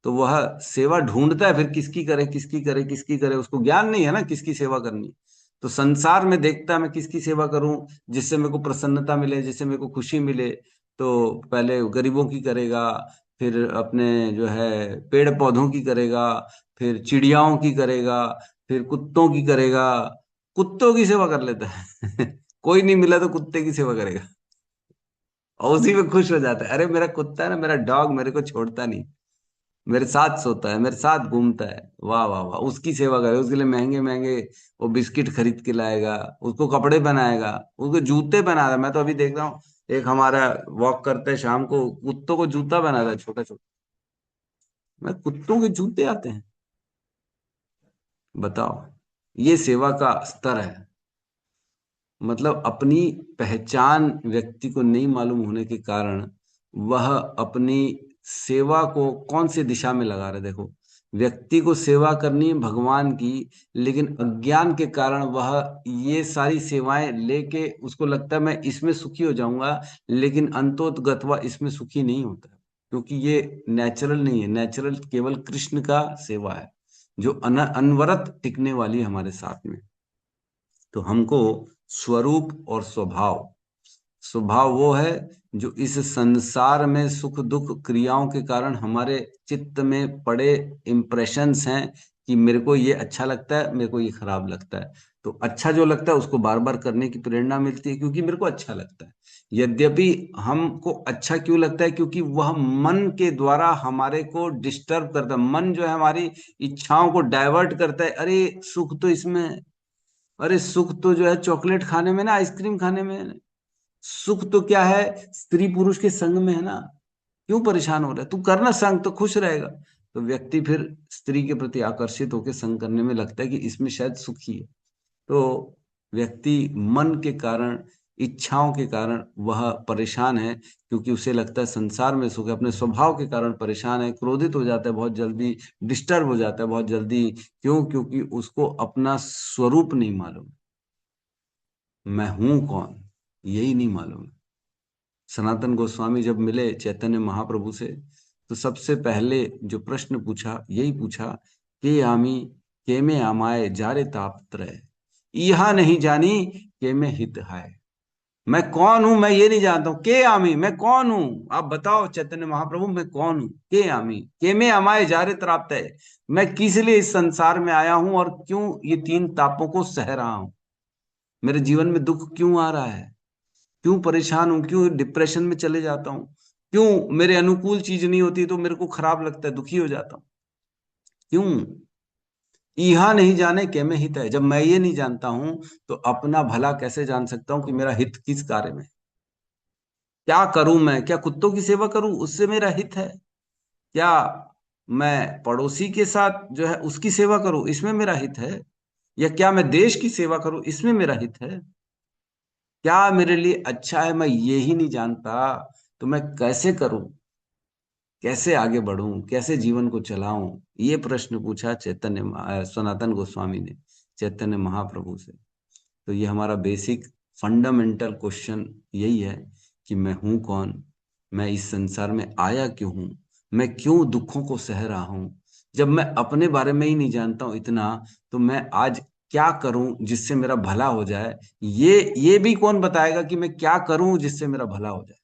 तो वह सेवा ढूंढता है फिर, किसकी करे किसकी करे किसकी करे। उसको ज्ञान नहीं है ना किसकी सेवा करनी। तो संसार में देखता है मैं किसकी सेवा करूं जिससे मेरे को प्रसन्नता मिले, जिससे मेरे को खुशी मिले। तो पहले गरीबों की करेगा, फिर अपने जो है पेड़ पौधों की करेगा, फिर चिड़ियाओं की करेगा, फिर कुत्तों की करेगा। कुत्तों की सेवा कर लेता है। कोई नहीं मिला तो कुत्ते की सेवा करेगा, और उसी में खुश हो जाता है। अरे मेरा कुत्ता है ना, मेरा डॉग मेरे को छोड़ता नहीं, मेरे साथ सोता है, मेरे साथ घूमता है, वाह वाह वाह। उसकी सेवा करे, उसके लिए महंगे महंगे वो बिस्किट खरीद के लाएगा, उसको कपड़े बनाएगा, उसको जूते बनाएगा। मैं तो अभी देख रहा हूँ, एक हमारा वॉक करते हैं शाम को, कुत्तों को जूता बनाता है छोटा छोटा। मैं कुत्तों के जूते आते हैं, बताओ। ये सेवा का स्तर है। मतलब अपनी पहचान व्यक्ति को नहीं मालूम होने के कारण वह अपनी सेवा को कौन सी दिशा में लगा रहे। देखो, व्यक्ति को सेवा करनी है भगवान की, लेकिन अज्ञान के कारण वह ये सारी सेवाएं लेके उसको लगता है मैं इसमें सुखी हो जाऊंगा, लेकिन अंतोतगत्वा इसमें सुखी नहीं होता, क्योंकि ये नेचुरल नहीं है। नेचुरल केवल कृष्ण का सेवा है, जो अनवरत टिकने वाली है हमारे साथ में। तो हमको स्वरूप और स्वभाव, स्वभाव वो है जो इस संसार में सुख दुख क्रियाओं के कारण हमारे चित्त में पड़े इम्प्रेशंस हैं कि मेरे को ये अच्छा लगता है, मेरे को ये खराब लगता है। तो अच्छा जो लगता है उसको बार बार करने की प्रेरणा मिलती है, क्योंकि मेरे को अच्छा लगता है। यद्यपि हमको अच्छा क्यों लगता है? क्योंकि वह मन के द्वारा हमारे को डिस्टर्ब करता है। मन जो है हमारी इच्छाओं को डाइवर्ट करता है। अरे सुख तो इसमें है, अरे सुख तो जो है चॉकलेट खाने में ना, आइसक्रीम खाने में है। सुख तो क्या है? स्त्री पुरुष के संग में है ना। क्यों परेशान हो रहा है? तू करना संग, तो खुश रहेगा। तो व्यक्ति फिर स्त्री के प्रति आकर्षित होकर संग करने में लगता है कि इसमें शायद सुखी है। तो व्यक्ति मन के कारण, इच्छाओं के कारण वह परेशान है, क्योंकि उसे लगता है संसार में सुख है। अपने स्वभाव के कारण परेशान है, क्रोधित हो जाता है बहुत जल्दी, डिस्टर्ब हो जाता है बहुत जल्दी। क्यों? क्योंकि उसको अपना स्वरूप नहीं मालूम, मैं हूं कौन, यही नहीं मालूम। सनातन गोस्वामी जब मिले चैतन्य महाप्रभु से, तो सबसे पहले जो प्रश्न पूछा यही पूछा, के आमी के में आमाए जारे ताप त्रय, यह नहीं जानी के में हित है। मैं कौन हूं मैं ये नहीं जानता हूं। के आमी, मैं कौन हूं? आप बताओ चैतन्य महाप्रभु, मैं कौन हूं? के आमी के में आमाए जारे त्राप्त है, मैं किस लिए इस संसार में आया हूं और क्यों ये तीन तापों को सह रहा हूं। मेरे जीवन में दुख क्यों आ रहा है, क्यों परेशान हूं, क्यों डिप्रेशन में चले जाता हूं, क्यों मेरे अनुकूल चीज नहीं होती तो मेरे को खराब लगता है, दुखी हो जाता हूं, क्यों? यह नहीं जाने के में हित है। जब मैं ये नहीं जानता हूं तो अपना भला कैसे जान सकता हूं कि मेरा हित किस कार्य में है? क्या करूं मैं? क्या कुत्तों की सेवा करूं, उससे मेरा हित है? क्या मैं पड़ोसी के साथ जो है उसकी सेवा करूं, इसमें मेरा हित है? या क्या मैं देश की सेवा करूं, इसमें मेरा हित है? क्या मेरे लिए अच्छा है, मैं ये ही नहीं जानता तो मैं कैसे करूं, कैसे आगे बढ़ूं, कैसे जीवन को चलाऊं? ये प्रश्न पूछा सनातन गोस्वामी ने चैतन्य महाप्रभु से। तो ये हमारा बेसिक फंडामेंटल क्वेश्चन यही है कि मैं हूं कौन, मैं इस संसार में आया क्यों हूं, मैं क्यों दुखों को सह रहा हूं? जब मैं अपने बारे में ही नहीं जानता हूं इतना, तो मैं आज क्या करूं जिससे मेरा भला हो जाए? ये भी कौन बताएगा कि मैं क्या करूं जिससे मेरा भला हो जाए?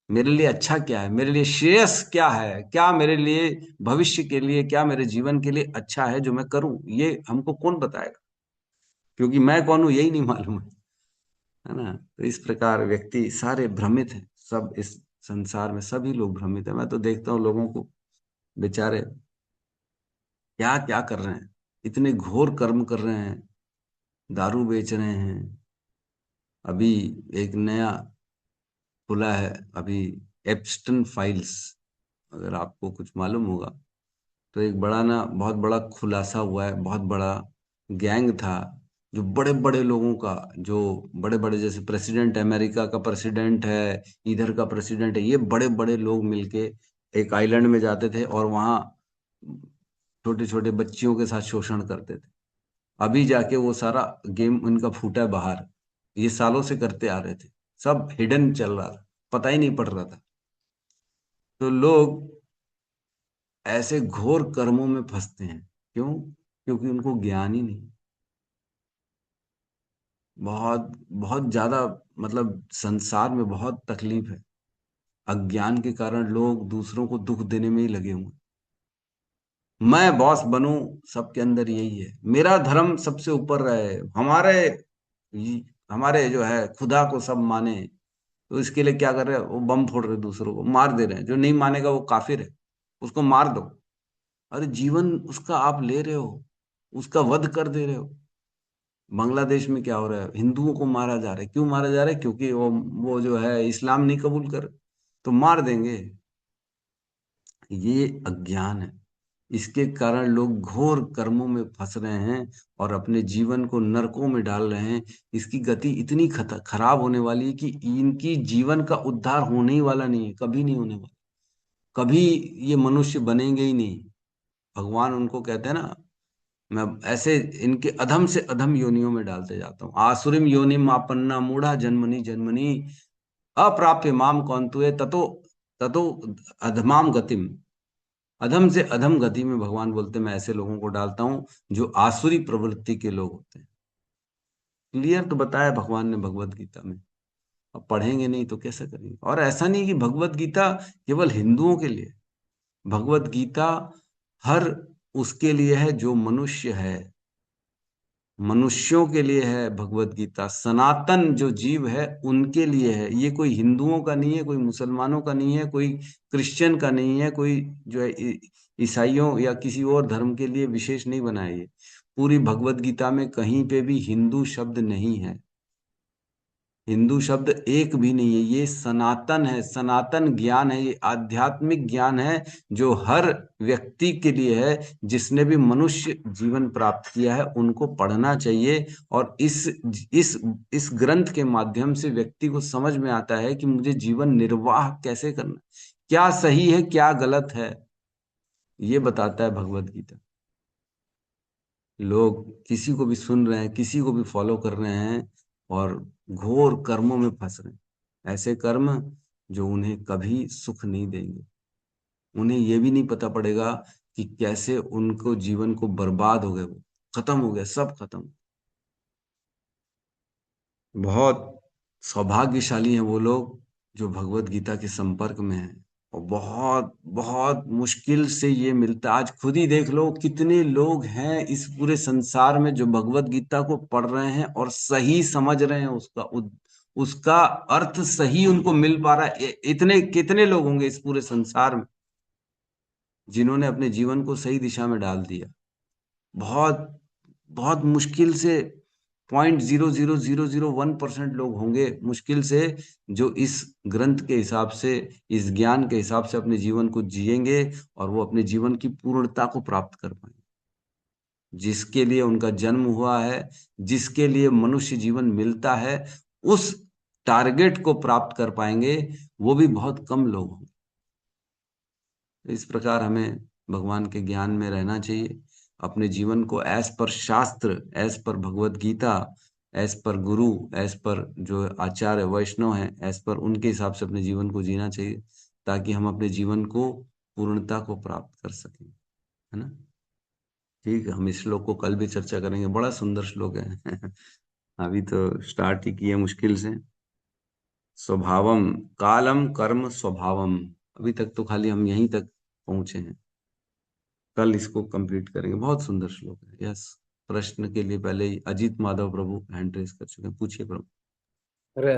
मेरे लिए अच्छा क्या है, मेरे लिए श्रेयस क्या है, क्या मेरे लिए भविष्य के लिए, क्या मेरे जीवन के लिए अच्छा है जो मैं करूं? ये हमको कौन बताएगा? क्योंकि मैं कौन हूं यही नहीं मालूम है ना। तो इस प्रकार व्यक्ति सारे भ्रमित हैं, सब इस संसार में सभी लोग भ्रमित है। मैं तो देखता हूँ लोगों को, बेचारे क्या क्या कर रहे हैं, इतने घोर कर्म कर रहे हैं, दारू बेच रहे हैं। अभी एक नया खुला है अभी, एप्स्टन फाइल्स, अगर आपको कुछ मालूम होगा तो एक बड़ा ना बहुत बड़ा खुलासा हुआ है। बहुत बड़ा गैंग था जो बड़े बड़े लोगों का, जो बड़े बड़े जैसे प्रेसिडेंट, अमेरिका का प्रेसिडेंट है, इधर का प्रेसिडेंट है, ये बड़े बड़े लोग मिलके एक आइलैंड में जाते थे और वहां छोटे छोटे बच्चियों के साथ शोषण करते थे। अभी जाके वो सारा गेम उनका फूटा है बाहर। ये सालों से करते आ रहे थे, सब हिडन चल रहा था, पता ही नहीं पड़ रहा था। तो लोग ऐसे घोर कर्मों में फंसते हैं, क्यों? क्योंकि उनको ज्ञान ही नहीं। बहुत बहुत ज्यादा, मतलब संसार में बहुत तकलीफ है। अज्ञान के कारण लोग दूसरों को दुख देने में ही लगे हुए हैं। मैं बॉस बनूं, सबके अंदर यही है, मेरा धर्म सबसे ऊपर रहे, हमारे जो है खुदा को सब माने। तो इसके लिए क्या कर रहे हैं? वो बम फोड़ रहे हैं, दूसरों को मार दे रहे हैं। जो नहीं मानेगा वो काफिर है, उसको मार दो। अरे जीवन उसका आप ले रहे हो, उसका वध कर दे रहे हो। बांग्लादेश में क्या हो रहा है? हिंदुओं को मारा जा रहा है। क्यों मारा जा रहा है? क्योंकि वो जो है इस्लाम नहीं कबूल कर, तो मार देंगे। ये अज्ञान है, इसके कारण लोग घोर कर्मों में फंस रहे हैं और अपने जीवन को नरकों में डाल रहे हैं। इसकी गति इतनी खराब होने वाली है कि इनकी जीवन का उद्धार होने ही वाला नहीं है, कभी नहीं होने वाला। कभी ये मनुष्य बनेंगे ही नहीं। भगवान उनको कहते हैं ना, मैं ऐसे इनके अधम से अधम योनियों में डालते जाता हूँ। आसुरिम योनिम आपन्ना मूढ़ा जन्मनी जन्मनी अप्राप्य माम कौंतुये ततो ततो अधमाम गतिम। अधम से अधम गति में भगवान बोलते मैं ऐसे लोगों को डालता हूं जो आसुरी प्रवृत्ति के लोग होते हैं। क्लियर तो बताया भगवान ने भगवत गीता में। अब पढ़ेंगे नहीं तो कैसे करेंगे? और ऐसा नहीं कि भगवत गीता केवल हिंदुओं के लिए, भगवत गीता हर उसके लिए है जो मनुष्य है, मनुष्यों के लिए है भगवत गीता। सनातन जो जीव है उनके लिए है। ये कोई हिंदुओं का नहीं है, कोई मुसलमानों का नहीं है, कोई क्रिश्चियन का नहीं है, कोई जो है ईसाइयों या किसी और धर्म के लिए विशेष नहीं बनाया। ये पूरी भगवत गीता में कहीं पे भी हिंदू शब्द नहीं है, हिंदू शब्द एक भी नहीं है। ये सनातन है, सनातन ज्ञान है, ये आध्यात्मिक ज्ञान है जो हर व्यक्ति के लिए है। जिसने भी मनुष्य जीवन प्राप्त किया है उनको पढ़ना चाहिए। और इस ग्रंथ के माध्यम से व्यक्ति को समझ में आता है कि मुझे जीवन निर्वाह कैसे करना, क्या सही है क्या गलत है, ये बताता है भगवत गीता। लोग किसी को भी सुन रहे हैं, किसी को भी फॉलो कर रहे हैं और घोर कर्मों में फंस रहे हैं। ऐसे कर्म जो उन्हें कभी सुख नहीं देंगे। उन्हें यह भी नहीं पता पड़ेगा कि कैसे उनको जीवन को बर्बाद हो गए, वो खत्म हो गया, सब खत्म। बहुत सौभाग्यशाली हैं वो लोग जो भगवत गीता के संपर्क में हैं और बहुत बहुत मुश्किल से ये मिलता है। आज खुद ही देख लो कितने लोग हैं इस पूरे संसार में जो भगवत गीता को पढ़ रहे हैं और सही समझ रहे हैं, उसका अर्थ सही उनको मिल पा रहा है। इतने कितने लोग होंगे इस पूरे संसार में जिन्होंने अपने जीवन को सही दिशा में डाल दिया। बहुत बहुत मुश्किल से 0.00001% लोग होंगे मुश्किल से जो इस ग्रंथ के हिसाब से, इस ज्ञान के हिसाब से अपने जीवन को जिएंगे और वो अपने जीवन की पूर्णता को प्राप्त कर पाएंगे। जिसके लिए उनका जन्म हुआ है, जिसके लिए मनुष्य जीवन मिलता है, उस टारगेट को प्राप्त कर पाएंगे, वो भी बहुत कम लोग होंगे। इस प्रकार हमें भगवान के ज्ञान में रहना चाहिए, अपने जीवन को एज पर शास्त्र, एज पर भगवत गीता, एज पर गुरु, एज पर जो आचार्य वैष्णव हैं, एज पर उनके हिसाब से अपने जीवन को जीना चाहिए, ताकि हम अपने जीवन को पूर्णता को प्राप्त कर सकें, है ना। ठीक है, हम इस श्लोक को कल भी चर्चा करेंगे, बड़ा सुंदर श्लोक है। अभी तो स्टार्ट ही किए मुश्किल से। स्वभावम कालम कर्म स्वभावम, अभी तक तो खाली हम यहीं तक पहुंचे हैं, कल इसको कंप्लीट करेंगे। बहुत सुंदर श्लोक है। यस, प्रश्न के लिए पहले ही अजीत माधव प्रभु हैंड रेस कर चुके हैं, पूछिए प्रभु।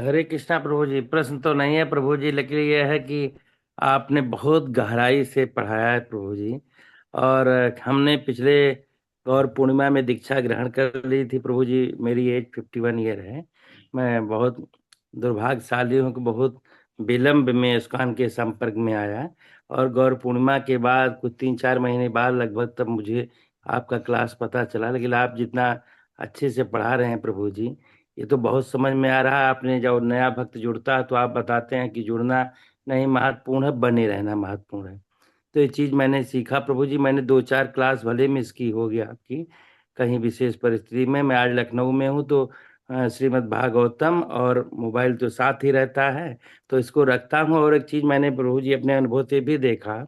हरे कृष्णा प्रभु जी। प्रश्न तो नहीं है प्रभु जी, लेकिन यह है कि आपने बहुत गहराई से पढ़ाया है प्रभु जी। और हमने पिछले गौर पूर्णिमा में दीक्षा ग्रहण कर ली थी प्रभु जी। मेरी एज 51 ईयर है। मैं बहुत दुर्भाग्यशाली हूँ कि बहुत विलम्ब में इस्कॉन के संपर्क में आया, और गौर पूर्णिमा के बाद कुछ 3-4 महीने बाद लगभग तब मुझे आपका क्लास पता चला। लेकिन आप जितना अच्छे से पढ़ा रहे हैं प्रभु जी, ये तो बहुत समझ में आ रहा है। आपने जब नया भक्त जुड़ता है तो आप बताते हैं कि जुड़ना नहीं महत्वपूर्ण है, बने रहना महत्वपूर्ण है। तो ये चीज़ मैंने सीखा प्रभु जी। मैंने 2-4 क्लास भले मिस की होगी आपकी कहीं विशेष परिस्थिति में। मैं आज लखनऊ में हूँ, तो श्रीमद् भागवतम और मोबाइल तो साथ ही रहता है, तो इसको रखता हूँ। और एक चीज़ मैंने प्रभु जी अपने अनुभव से भी देखा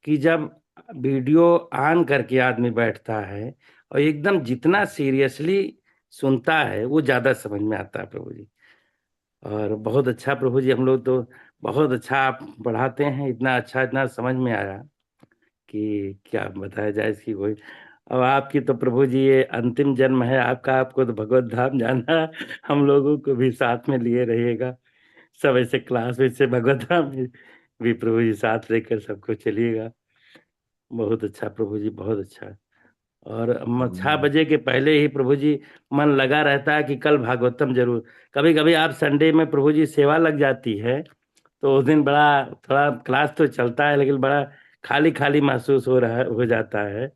कि जब वीडियो ऑन करके आदमी बैठता है और एकदम जितना सीरियसली सुनता है वो ज्यादा समझ में आता है प्रभु जी। और बहुत अच्छा प्रभु जी, हम लोग तो बहुत अच्छा आप पढ़ाते हैं, इतना अच्छा, इतना समझ में आया कि क्या बताया जाए इसकी कोई। अब आपकी तो प्रभु जी ये अंतिम जन्म है आपका, आपको तो भगवत धाम जाना, हम लोगों को भी साथ में लिए रहिएगा। सब ऐसे क्लास में से भगवत धाम भी प्रभु जी साथ लेकर सबको चलिएगा। बहुत अच्छा प्रभु जी, बहुत अच्छा। और 6 बजे के पहले ही प्रभु जी मन लगा रहता है कि कल भागवतम जरूर। कभी कभी आप संडे में प्रभु जी सेवा लग जाती है, तो उस दिन बड़ा थोड़ा क्लास तो चलता है लेकिन बड़ा खाली खाली महसूस हो जाता है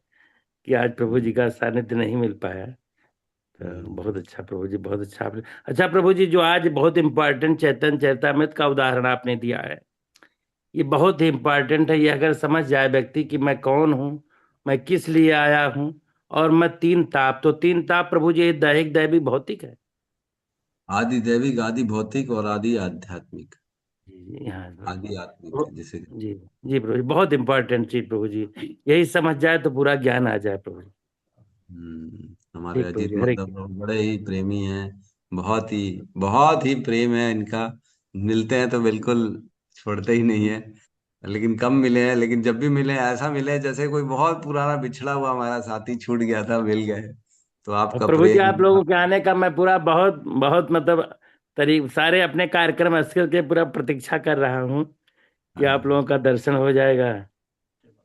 कि आज प्रभु जी का सानिध्य नहीं मिल पाया। तो बहुत अच्छा प्रभु जी, बहुत अच्छा। अच्छा प्रभु जी, जो आज बहुत इम्पोर्टेंट चैतन्य चरितामृत का उदाहरण आपने दिया है, ये बहुत ही इम्पोर्टेंट है। ये अगर समझ जाए व्यक्ति कि मैं कौन हूँ, मैं किस लिए आया हूँ, और मैं 3 ताप, तो 3 ताप प्रभु जी दैहिक, दैवी, भौतिक है। आदि दैविक, आदि भौतिक और आदि आध्यात्मिक। जी हाँ आदि आत्मिक है जिसे। जी जी प्रभु जी, बहुत इम्पोर्टेंट चीज प्रभु जी। यही समझ जाए तो पूरा ज्ञान आ जाए प्रभु जी। हमारे ठीक प्रभु अजीत जी, हरे माधव प्रभु बड़े ही प्रेमी हैं, बहुत ही प्रेम है इनका। मिलते हैं तो बिल्कुल छोड़ते ही नहीं है। लेकिन कम मिले हैं, लेकिन जब भी मिले ऐसा मिले जैसे कोई बहुत पुराना बिछड़ा हुआ हमारा साथी छूट गया था, मिल गए। तो और आपका प्रभु जी प्रेम। आप लोगों के आने का मैं पूरा बहुत बहुत मतलब सारे अपने कार्यक्रम स्थल के पूरा प्रतीक्षा कर रहा हूँ कि आप लोगों का दर्शन हो जाएगा,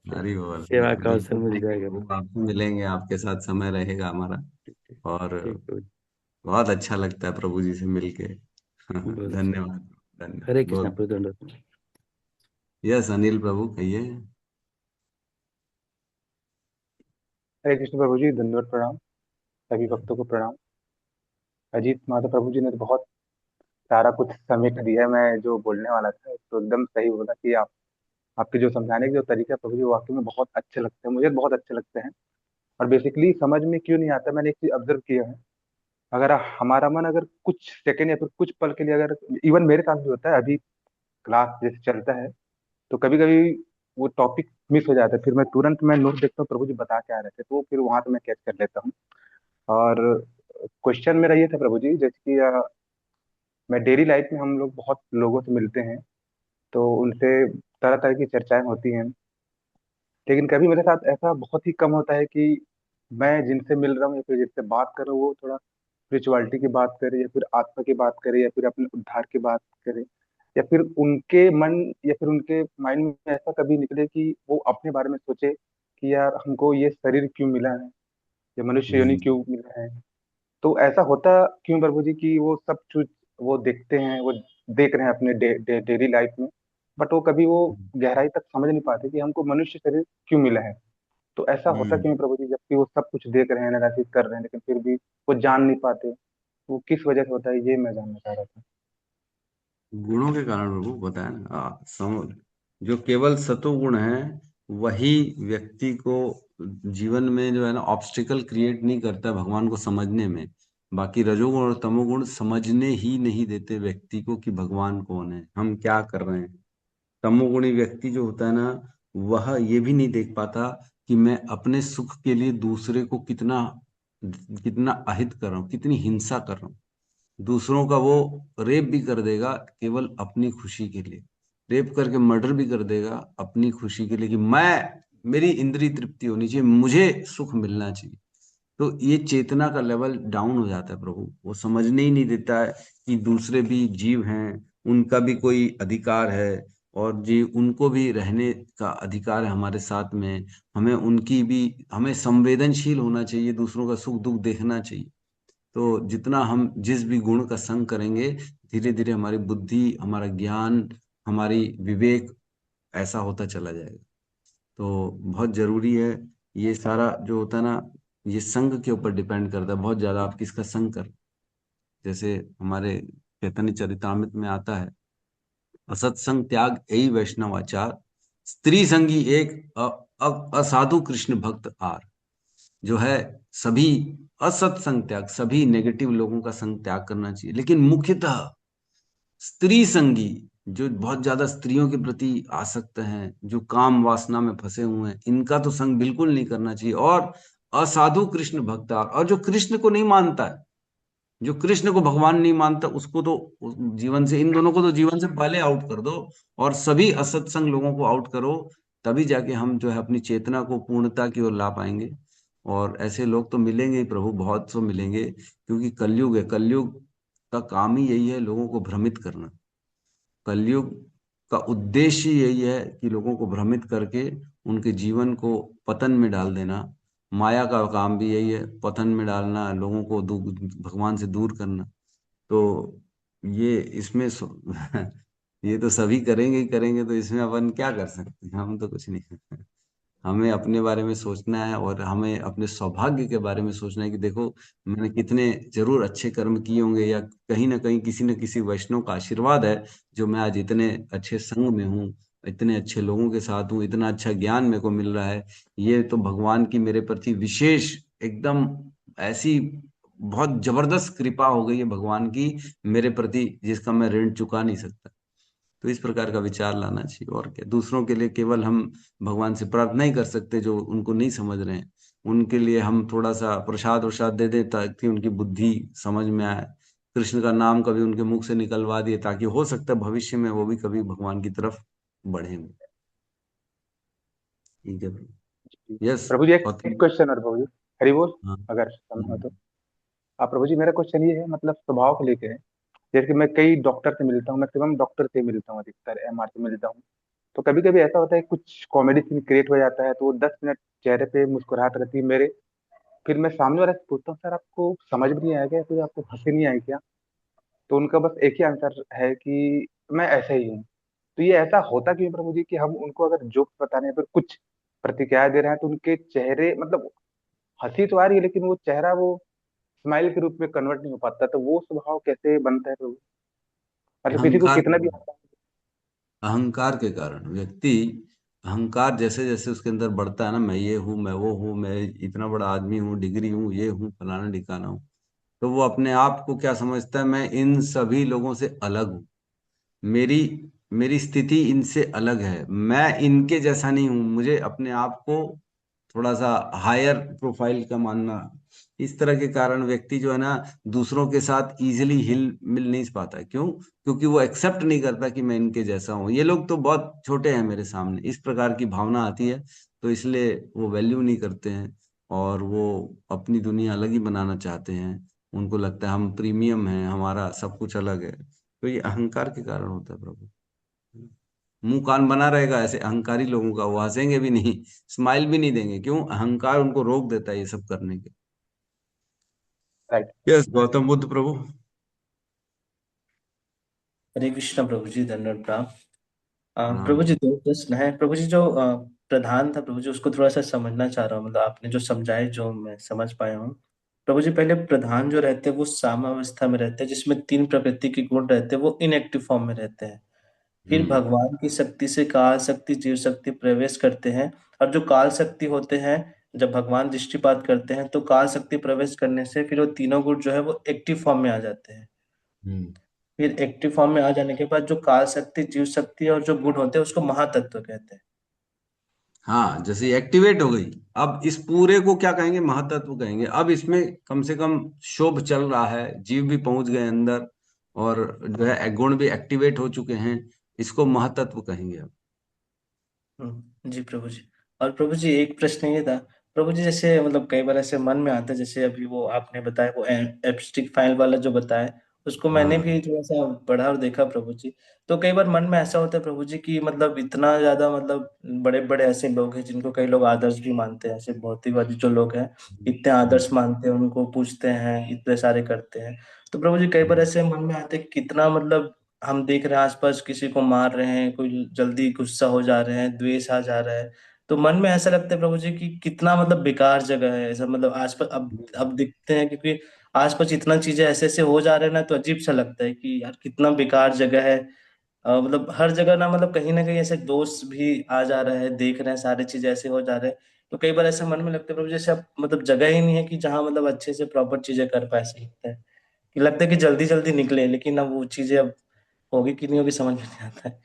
हरी बोल, सेवा का अवसर बिल्कुल मिल आएंगे जाएगा। प्रभु, आपसे मिलेंगे, आपके साथ समय रहेगा हमारा। ठीक ठीक और ठीक प्रभु जी, बहुत अच्छा लगता है प्रभु जी से मिलके। बहुत अच्छा। धन्यवाद। हरे धन्यवाद कृष्णा बहुत। प्रभु, दंडवत। यस अनिल प्रभु कहिए। हरे कृष्ण प्रभु जी, दंडवत प्रणाम। सभी भक्तों को प्रणाम। अजीत माधव प्रभु जी ने तो बहुत सारा कुछ समेट दिया है। मैं जो बोलने वाला था तो एकदम सही बोला कि आपके जो समझाने के जो तरीका प्रभु जी वाकई में बहुत अच्छे लगते हैं, मुझे बहुत अच्छे लगते हैं। और बेसिकली समझ में क्यों नहीं आता, मैंने एक चीज ऑब्जर्व किया है। अगर हमारा मन अगर कुछ सेकंड या फिर कुछ पल के लिए, अगर इवन मेरे साथ भी होता है, अभी क्लास जैसे चलता है तो कभी कभी वो टॉपिक मिस हो जाता है, फिर मैं नोट देखता हूँ प्रभु जी बता के आ रहे थे, तो फिर वहां से मैं कैच कर लेता हूँ। और क्वेश्चन मेरा ये था प्रभु जी, जैसे कि मैं डेली लाइफ में हम लोग बहुत लोगों से मिलते हैं, तो उनसे तरह तरह की चर्चाएं होती हैं, लेकिन कभी मेरे साथ ऐसा बहुत ही कम होता है कि मैं जिनसे मिल रहा हूँ या फिर जिनसे बात कर रहा हूँ वो थोड़ा स्पिरिचुअलिटी की बात करे या फिर आत्मा की बात करे या फिर अपने उद्धार की बात करे, या फिर उनके मन या फिर उनके माइंड में ऐसा कभी निकले कि वो अपने बारे में सोचे कि यार हमको ये शरीर क्यों मिला है, ये मनुष्य योनि क्यों मिला है। तो ऐसा होता क्यों प्रभु जी कि वो सब कुछ वो देखते हैं, वो देख रहे हैं अपने डेली लाइफ में, बट वो कभी वो गहराई तक समझ नहीं पाते कि हमको मनुष्य शरीर क्यों मिला है। तो ऐसा होता क्यों है प्रभु जी, जबकि वो सब कुछ देख रहे हैं, एनालिसिस कर रहे हैं, लेकिन फिर भी वो जान नहीं पाते, वो किस वजह से होता है, ये मैं जानना चाह रहा था। गुणों के कारण प्रभु बताया ना। जो केवल सतोगुण है वही व्यक्ति को जीवन में जो है ना ऑब्स्टिकल क्रिएट नहीं करता भगवान को समझने में। बाकी रजोगुण और तमोगुण समझने ही नहीं देते व्यक्ति को कि भगवान कौन है, हम क्या कर रहे हैं। तमोगुणी व्यक्ति जो होता है ना, वह ये भी नहीं देख पाता कि मैं अपने सुख के लिए दूसरे को कितना कितना अहित कर रहा हूँ, कितनी हिंसा कर रहा हूँ। दूसरों का वो रेप भी कर देगा केवल अपनी खुशी के लिए, रेप करके मर्डर भी कर देगा अपनी खुशी के लिए कि मेरी इंद्रिय तृप्ति होनी चाहिए, मुझे सुख मिलना चाहिए। तो ये चेतना का लेवल डाउन हो जाता है प्रभु। वो समझने ही नहीं देता है कि दूसरे भी जीव हैं, उनका भी कोई अधिकार है और जी उनको भी रहने का अधिकार है हमारे साथ में। हमें संवेदनशील होना चाहिए, दूसरों का सुख दुख देखना चाहिए। तो जितना हम जिस भी गुण का संग करेंगे, धीरे धीरे हमारी बुद्धि, हमारा ज्ञान, हमारी विवेक ऐसा होता चला जाएगा। तो बहुत जरूरी है ये सारा जो होता है ना, ये संग के ऊपर डिपेंड करता है बहुत ज्यादा, आप किसका संग कर। जैसे हमारे चैतन्य चरितामृत में आता है, असत्संग त्याग यही वैष्णवाचार, स्त्री संगी एक असाधु कृष्ण भक्त आर। जो है सभी असत्संग त्याग, सभी नेगेटिव लोगों का संग त्याग करना चाहिए, लेकिन मुख्यतः स्त्री संगी जो बहुत ज्यादा स्त्रियों के प्रति आसक्त हैं, जो काम वासना में फंसे हुए हैं, इनका तो संग बिल्कुल नहीं करना चाहिए। और असाधु कृष्ण भक्तार, और जो कृष्ण को नहीं मानता है, जो कृष्ण को भगवान नहीं मानता, उसको तो जीवन से, इन दोनों को तो जीवन से पहले आउट कर दो और सभी असत्संग लोगों को आउट करो। तभी जाके हम जो है अपनी चेतना को पूर्णता की ओर ला पाएंगे। और ऐसे लोग तो मिलेंगे ही प्रभु, बहुत सो मिलेंगे, क्योंकि कलयुग है। कलयुग का काम ही यही है, लोगों को भ्रमित करना। कलयुग का उद्देश्य यही है कि लोगों को भ्रमित करके उनके जीवन को पतन में डाल देना। माया का काम भी यही है, पतन में डालना, लोगों को भगवान से दूर करना। तो ये इसमें ये तो सभी करेंगे ही करेंगे, तो इसमें अपन क्या कर सकते हैं, हम तो कुछ नहीं कर सकते। हमें अपने बारे में सोचना है और हमें अपने सौभाग्य के बारे में सोचना है कि देखो मैंने कितने जरूर अच्छे कर्म किए होंगे, या कहीं ना कहीं किसी न किसी वैष्णव का आशीर्वाद है जो मैं आज इतने अच्छे संग में हूँ, इतने अच्छे लोगों के साथ हूँ, इतना अच्छा ज्ञान मेरे को मिल रहा है। ये तो भगवान की मेरे प्रति विशेष एकदम ऐसी बहुत जबरदस्त कृपा हो गई है भगवान की मेरे प्रति, जिसका मैं ऋण चुका नहीं सकता। तो इस प्रकार का विचार लाना चाहिए। और क्या, दूसरों के लिए केवल हम भगवान से प्रार्थना ही कर सकते जो उनको नहीं समझ रहे हैं। उनके लिए हम थोड़ा सा प्रसाद वरसाद दे दें ताकि उनकी बुद्धि समझ में आए, कृष्ण का नाम कभी उनके मुख से निकलवा दिए, ताकि हो सकता है भविष्य में वो भी कभी भगवान की तरफ बढ़ेंगे। ठीक है यस। प्रभु जी एक क्वेश्चन और प्रभु जी, हरि बोल, हाँ। अगर समय हो तो। आप प्रभु जी, मेरा क्वेश्चन ये है, मतलब स्वभाव को लेके है। जैसे कि मैं कई डॉक्टर से मिलता हूँ, मैक्सिमम डॉक्टर से मिलता हूँ, अधिकतर एमआर से मिलता हूँ। तो कभी कभी ऐसा होता है कुछ कॉमेडी सीन क्रिएट हो जाता है, तो वो 10 मिनट चेहरे पे मुस्कुराहट रहती है मेरे। फिर मैं सामने वाले से पूछता हूँ, सर आपको समझ में नहीं आया क्या, फिर आपको हंसी नहीं आई क्या? तो उनका बस एक ही आंसर है कि मैं ऐसा ही हूँ। तो ये ऐसा होता क्यों है प्रभु जी कि हम उनको अगर जोक बता रहे हैं, फिर कुछ प्रतिक्रिया दे रहे हैं, तो उनके चेहरे मतलब हंसी तो आ रही है, लेकिन वो चेहरा वो स्माइल के रूप में कन्वर्ट नहीं हो पाता, तो वो स्वभाव कैसे बनता है प्रभु? मतलब किसी को अहंकार कितना भी आता है। अहंकार के कारण व्यक्ति, अहंकार जैसे जैसे उसके अंदर बढ़ता है ना, मैं ये हूँ, मैं वो हूँ, मैं इतना बड़ा आदमी हूँ, डिग्री हूँ, ये हूँ, फलाना ढिकाना हूँ, तो वो अपने आप को क्या समझता है, मैं इन सभी लोगों से अलग हूँ, मेरी मेरी स्थिति इनसे अलग है, मैं इनके जैसा नहीं हूँ। मुझे अपने आप को थोड़ा सा हायर प्रोफाइल का मानना, इस तरह के कारण व्यक्ति जो है ना दूसरों के साथ इजीली हिल मिल नहीं पाता है। क्यों? क्योंकि वो एक्सेप्ट नहीं करता कि मैं इनके जैसा हूँ, ये लोग तो बहुत छोटे हैं मेरे सामने, इस प्रकार की भावना आती है। तो इसलिए वो वैल्यू नहीं करते हैं और वो अपनी दुनिया अलग ही बनाना चाहते हैं। उनको लगता है हम प्रीमियम हैं, हमारा सब कुछ अलग है। तो ये अहंकार के कारण होता है प्रभु। मुंह कान बना रहेगा ऐसे अहंकारी लोगों का, वो हंसेंगे भी नहीं, स्माइल भी नहीं देंगे। क्यों? अहंकार उनको रोक देता है ये सब करने के। राइट। यस, गौतम बुद्ध प्रभु। हरे कृष्णा प्रभु जी, धन्यवाद प्रणाम। प्रणाम। प्रभु जी, दो प्रश्न है प्रभु जी। जो प्रधान था प्रभु जी, उसको थोड़ा सा समझना चाह रहा हूँ, मतलब आपने जो समझाए जो मैं समझ पाया हूँ। प्रभु जी, पहले प्रधान जो रहते हैं वो साम्यावस्था में रहते हैं, जिसमें तीन प्रकृति के गुण रहते हैं, वो इनएक्टिव फॉर्म में रहते हैं। फिर भगवान की शक्ति से काल शक्ति जीव शक्ति प्रवेश करते हैं, और जो काल शक्ति होते हैं, जब भगवान दृष्टिपात करते हैं तो काल शक्ति प्रवेश करने से फिर वो तीनों गुण जो है वो एक्टिव फॉर्म में आ जाते हैं। फिर एक्टिव फॉर्म में आ जाने के बाद जो काल शक्ति जीव शक्ति और जो गुण होते हैं उसको महातत्व कहते हैं। हाँ, जैसे एक्टिवेट हो गई, अब इस पूरे को क्या कहेंगे? महातत्व कहेंगे। अब इसमें कम से कम शोभ चल रहा है, जीव भी पहुंच गए अंदर, और जो है गुण भी एक्टिवेट हो चुके हैं, इसको महातत्व कहेंगे अब। जी प्रभु जी। और प्रभु जी, एक प्रश्न ये था प्रभु जी, जैसे मतलब कई बार ऐसे मन में आता है, जैसे अभी वो आपने बताया वो एब्स्ट्रिक्ट फाइल वाला जो बताया, उसको मैंने हाँ। भी थोड़ा सा पढ़ा और देखा प्रभु जी। तो कई बार मन में ऐसा होता है प्रभु जी कि मतलब इतना ज्यादा, मतलब बड़े बड़े ऐसे लोग हैं जिनको कई लोग आदर्श भी मानते हैं, ऐसे भौतिकवादी जो लोग हैं इतने आदर्श मानते हैं, उनको पूछते हैं, इतने सारे करते हैं। तो प्रभु जी, कई बार ऐसे मन में आते हैं कि कितना, मतलब हम देख रहे हैं आसपास किसी को मार रहे हैं, कोई जल्दी गुस्सा हो जा रहे हैं, द्वेष आ जा रहा है, तो मन में ऐसा लगता है प्रभु जी कि कितना मतलब बेकार जगह है ऐसा, मतलब आसपास अब दिखते हैं, क्योंकि आसपास इतना चीजें ऐसे ऐसे हो जा रहे हैं ना, तो अजीब सा लगता है कि यार कितना बेकार जगह है। मतलब हर जगह ना कहीं ऐसे दोष भी आ जा रहा है, देख रहे हैं सारी चीजें ऐसे हो जा रहे हैं। तो कई बार ऐसे मन में लगता है प्रभु, जैसे अब मतलब जगह ही नहीं है कि जहाँ मतलब अच्छे से प्रॉपर चीजें कर पाए। ऐसा लगता है कि जल्दी जल्दी निकले, लेकिन अब वो चीजें अब होगी कि नहीं होगी समझ में नहीं आता है।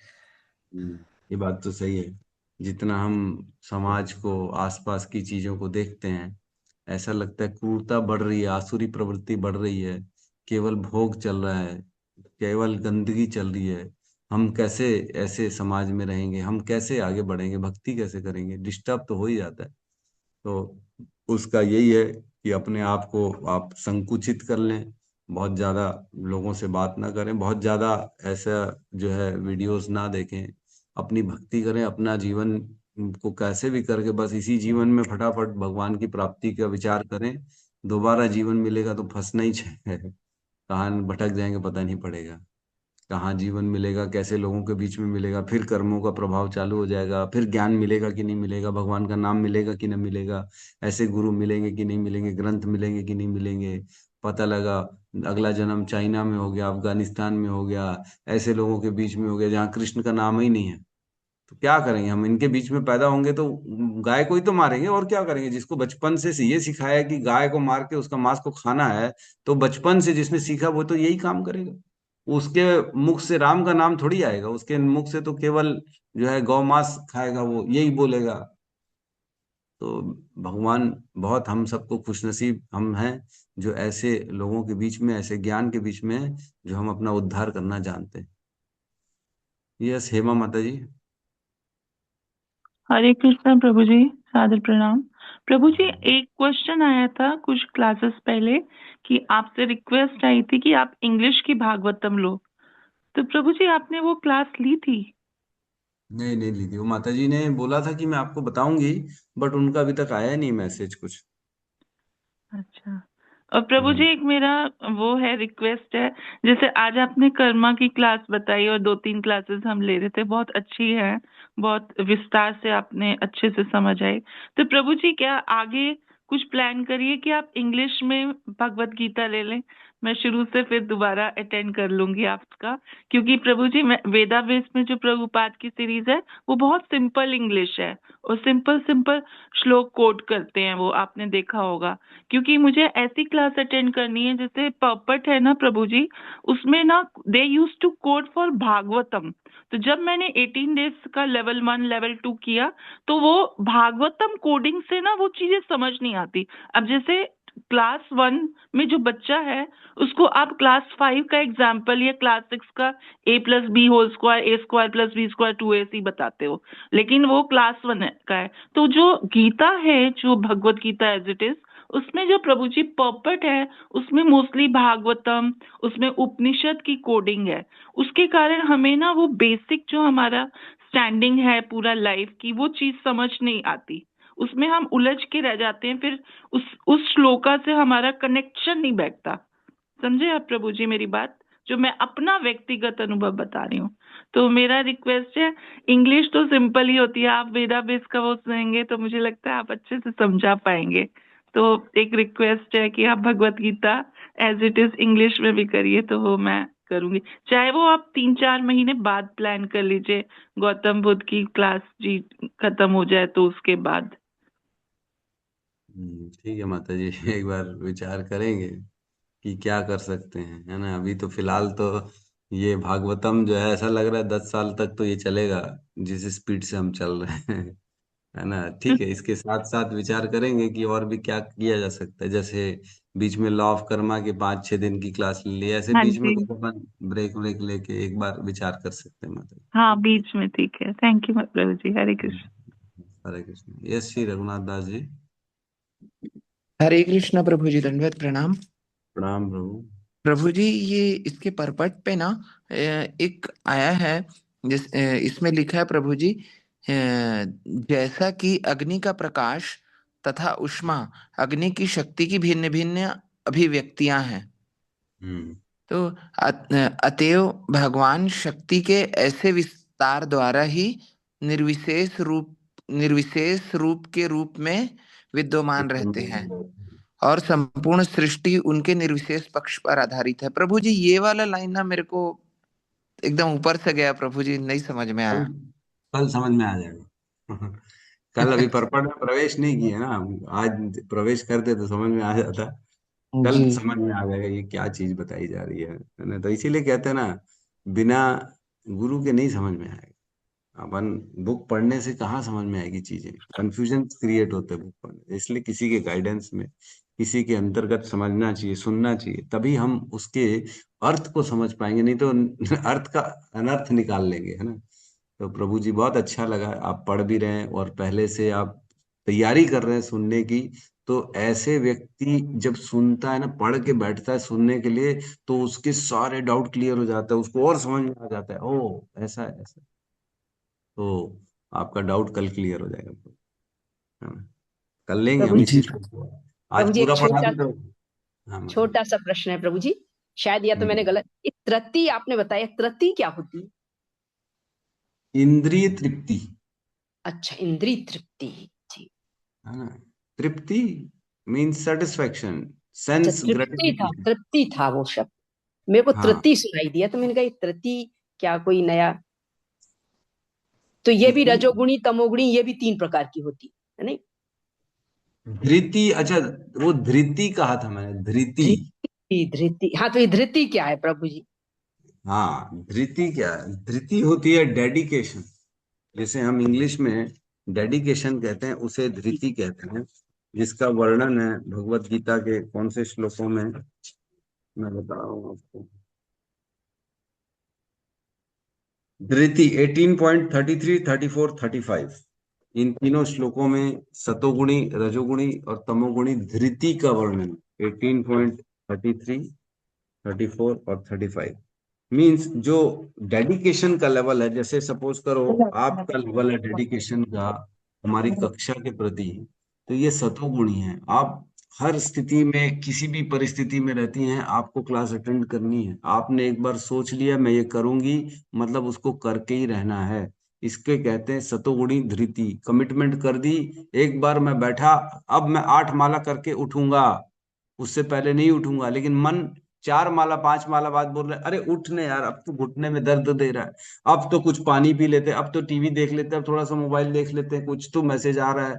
ये बात तो सही है। जितना हम समाज को, आसपास की चीजों को देखते हैं, ऐसा लगता है क्रूरता बढ़ रही है, आसुरी प्रवृत्ति बढ़ रही है, केवल भोग चल रहा है, केवल गंदगी चल रही है। हम कैसे ऐसे समाज में रहेंगे? हम कैसे आगे बढ़ेंगे? भक्ति कैसे करेंगे? डिस्टर्ब तो हो ही जाता है। तो उसका यही है कि अपने आप को आप संकुचित कर लें, बहुत ज्यादा लोगों से बात ना करें, बहुत ज्यादा ऐसा जो है वीडियोस ना देखें, अपनी भक्ति करें, अपना जीवन को कैसे भी करके बस इसी जीवन में फटाफट भगवान की प्राप्ति का विचार करें। दोबारा जीवन मिलेगा तो फंसना ही है, कहाँ भटक जाएंगे पता नहीं पड़ेगा, कहाँ जीवन मिलेगा, कैसे लोगों के बीच में मिलेगा, फिर कर्मों का प्रभाव चालू हो जाएगा, फिर ज्ञान मिलेगा कि नहीं मिलेगा, भगवान का नाम मिलेगा कि नहीं मिलेगा, ऐसे गुरु मिलेंगे कि नहीं मिलेंगे, ग्रंथ मिलेंगे कि नहीं मिलेंगे, पता लगा अगला जन्म चाइना में हो गया, अफगानिस्तान में हो गया, ऐसे लोगों के बीच में हो गया जहाँ कृष्ण का नाम ही नहीं है। तो क्या करेंगे हम? इनके बीच में पैदा होंगे तो गाय को ही तो मारेंगे, और क्या करेंगे? जिसको बचपन से ये सिखाया है कि गाय को मार के उसका मांस को खाना है, तो बचपन से जिसने सीखा वो तो यही काम करेगा। उसके मुख से राम का नाम थोड़ी आएगा, उसके मुख से तो केवल जो है गौ मांस खाएगा, वो यही बोलेगा। तो भगवान बहुत हम सबको खुशनसीब हम हैं जो ऐसे लोगों के बीच में, ऐसे ज्ञान के बीच में हैं, जो हम अपना उद्धार करना जानते हैं। यस, हेमा माता जी। हरे कृष्णा प्रभु जी, सादर प्रणाम। प्रभु जी, एक क्वेश्चन आया था कुछ क्लासेस पहले कि आपसे रिक्वेस्ट आई थी कि आप इंग्लिश की भागवतम लो, तो प्रभु जी आपने वो क्लास ली थी? नहीं, नहीं ली थी। वो माता जी ने बोला था कि मैं आपको बताऊंगी, बट उनका अभी तक आया नहीं मैसेज कुछ। अच्छा। और प्रभु जी, एक मेरा वो है, रिक्वेस्ट है, जैसे आज आपने कर्मा की क्लास बताई और 2-3 क्लासेस हम ले रहे थे, बहुत अच्छी है, बहुत विस्तार से आपने अच्छे से समझ आई। तो प्रभु जी, क्या आगे कुछ प्लान करिए कि आप इंग्लिश में भगवत गीता ले लें? मैं शुरू से फिर दोबारा अटेंड कर लूंगी आपका, क्योंकि प्रभु जी मैं वेदावेस में जो प्रभुपाद की सीरीज है वो बहुत सिंपल इंग्लिश है, और सिंपल सिंपल श्लोक कोट करते हैं, वो आपने देखा होगा। क्योंकि मुझे ऐसी क्लास अटेंड करनी है, जैसे पर्पट है ना प्रभु जी, उसमें ना they use to quote for Bhagavatam, तो जब मैंने 18 डेज का लेवल 1 लेवल 2 किया तो वो भागवतम कोडिंग से ना वो चीजें समझ नहीं आती। अब जैसे क्लास 1 में जो बच्चा है उसको आप क्लास 5 का एग्जाम्पल या क्लास 6 का a+b² a² + b² 2ac बताते हो, लेकिन वो क्लास 1 का है। तो जो गीता है, जो भगवत गीता एज इट इज, उसमें जो प्रभु जी पर्पट है उसमें मोस्टली भागवतम, उसमें उपनिषद की कोडिंग है। उसके कारण हमें ना वो बेसिक जो हमारा स्टैंडिंग है पूरा लाइफ की वो चीज समझ नहीं आती, उसमें हम उलझ के रह जाते हैं। फिर उस श्लोका से हमारा कनेक्शन नहीं बैठता। समझे आप प्रभु जी मेरी बात, जो मैं अपना व्यक्तिगत अनुभव बता रही हूँ। तो मेरा रिक्वेस्ट है, इंग्लिश तो सिंपल ही होती है, आप वेदा बेस का वो सुनेंगे तो मुझे लगता है आप अच्छे से समझा पाएंगे। तो एक रिक्वेस्ट है कि आप Bhagavad Gita as it is English में भी करिए, तो वो मैं करूंगी। चाहे वो आप 3-4 महीने बाद प्लान कर लीजिए, गौतम बुद्ध की क्लास जी खत्म हो जाए तो उसके बाद। ठीक है माता जी, एक बार विचार करेंगे कि क्या कर सकते हैं, है ना। अभी तो फिलहाल तो ये भागवतम जो है ऐसा लग रहा है 10 साल तक तो ये चलेगा, जिस स्पीड से हम चल रहे हैं, है ना। ठीक है, इसके साथ साथ विचार करेंगे कि और भी क्या किया जा सकता है। जैसे बीच में लॉ ऑफ कर्मा के 5-6 दिन की क्लास ले ली, ऐसे हाँ बीच में जी, कुछ अपन ब्रेक ब्रेक लेके एक बार विचार कर सकते हैं माता हाँ बीच में, ठीक है। थैंक यू प्रभु जी, हरे जी। कृष्ण। हरे कृष्ण। यस श्री रघुनाथ दास जी। हरे कृष्ण प्रभु जी, दंडवत प्रणाम। प्रणाम प्रभु। प्रभु जी, ये इसके परपट पे ना एक आया है, इसमें लिखा है प्रभु जी, जैसा कि अग्नि का प्रकाश तथा उष्मा, अग्नि की शक्ति की भिन्न भिन्न अभिव्यक्तियां हैं। हम्म तो अतएव भगवान शक्ति के ऐसे विस्तार द्वारा ही निर्विशेष रूप के रूप में विद्यमान रहते हैं और संपूर्ण सृष्टि उनके निर्विशेष पक्ष पर आधारित है। प्रभु जी, ये वाला लाइन ना मेरे को एकदम ऊपर से गया प्रभु जी, नहीं समझ में कल आया। कल समझ में आ जाएगा। कल अभी पर्पट में प्रवेश नहीं किए ना, आज प्रवेश करते तो समझ में आ जाता। कल जी समझ में आ जाएगा ये क्या चीज बताई जा रही है ना। तो इसीलिए कहते हैं ना, बिना गुरु के नहीं समझ में आएगा। अपन बुक पढ़ने से कहाँ समझ में आएगी चीजें, कंफ्यूजन क्रिएट होते हैं बुक पढ़ने से। इसलिए किसी के गाइडेंस में, किसी के अंतर्गत समझना चाहिए, सुनना चाहिए, तभी हम उसके अर्थ को समझ पाएंगे, नहीं तो अर्थ का अनर्थ निकाल लेंगे, है ना। तो प्रभु जी बहुत अच्छा लगा, आप पढ़ भी रहे हैं और पहले से आप तैयारी कर रहे हैं सुनने की। तो ऐसे व्यक्ति जब सुनता है ना, पढ़ के बैठता है सुनने के लिए, तो उसके सारे डाउट क्लियर हो जाता है, उसको और समझ में आ जाता है, ओ ऐसा है ऐसा। तो आपका डाउट कल क्लियर हो जाएगा। हाँ, कर लेंगे प्रभु हम जी, इसी जी को। आज प्रभु जी पूरा एक पढ़ा छोटा भी तो। हाँ मतलब। छोटा सा प्रश्न है प्रभु जी, शायद या तो मैंने गलत, ये त्रति आपने बताया, त्रति क्या होती है? इंद्रिय तृप्ति, अच्छा, इंद्रिय तृप्ति। जी। है ना। तृप्ति मीन्स सेटिस्फैक्शन, अच्छा, सेंस ग्रेटिफिकेशन। तृप्ति था वो शब्द, मेरे को हाँ, तृति सुनाई दिया तो मैंने कहा ये तृति क्या कोई नया। तो ये भी इसमें रजोगुणी तमोगुणी ये भी 3 प्रकार की होती है नहीं? धृति, अच्छा वो धृति कहा था मैंने, धृति। धृति, धृति, हाँ तो ये धृति क्या है प्रभु जी? हाँ, धृति क्या है? धृति होती है डेडिकेशन। जैसे हम इंग्लिश में डेडिकेशन कहते हैं, उसे धृति कहते हैं, जिसका वर्णन है भगवत गीता के कौन से श्लोकों में, मैं बता रहा हूँ आपको। धृति 18.33, 34, 35, इन तीनों श्लोकों में सतोगुणी, रजोगुणी और तमोगुणी धृति का वर्णन 18.33, 34 और 35। मीन्स जो डेडिकेशन का लेवल है, जैसे सपोज करो आपका लेवल है डेडिकेशन का हमारी कक्षा के प्रति, तो ये सतोगुणी है। आप हर स्थिति में, किसी भी परिस्थिति में रहती हैं, आपको क्लास अटेंड करनी है। आपने एक बार सोच लिया मैं ये करूंगी, मतलब उसको करके ही रहना है। इसके कहते हैं सतोगुणी धृति। कमिटमेंट कर दी, एक बार मैं बैठा, अब मैं 8 माला करके उठूंगा, उससे पहले नहीं उठूंगा। लेकिन मन 4 माला 5 माला बाद बोल रहे अरे उठने यार, अब तो घुटने में दर्द दे रहा है, अब तो कुछ पानी पी लेते, अब तो टीवी देख लेते, अब थोड़ा सा मोबाइल देख लेते हैं, कुछ तो मैसेज आ रहा है।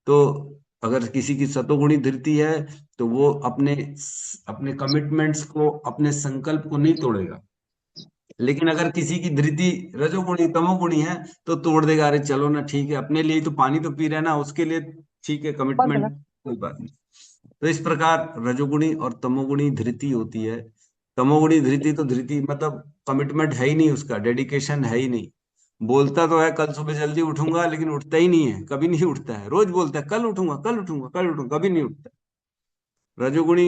तो अगर किसी की सतोगुणी धृति है, तो वो अपने अपने कमिटमेंट्स को, अपने संकल्प को नहीं तोड़ेगा। लेकिन अगर किसी की धृति रजोगुणी तमोगुणी है तो तोड़ देगा, अरे चलो ना ठीक है, अपने लिए तो पानी तो पी रहे ना, उसके लिए ठीक है कमिटमेंट, कोई बात नहीं। तो इस प्रकार रजोगुणी और तमोगुणी धृति होती है। तमोगुणी धृति तो धृति मतलब कमिटमेंट है ही नहीं, उसका डेडिकेशन है ही नहीं। बोलता तो है कल सुबह जल्दी उठूंगा, लेकिन उठता ही नहीं है, कभी नहीं उठता है। रोज बोलता है कल उठूंगा कल उठूंगा कल उठूंगा, कभी नहीं उठता। रजोगुणी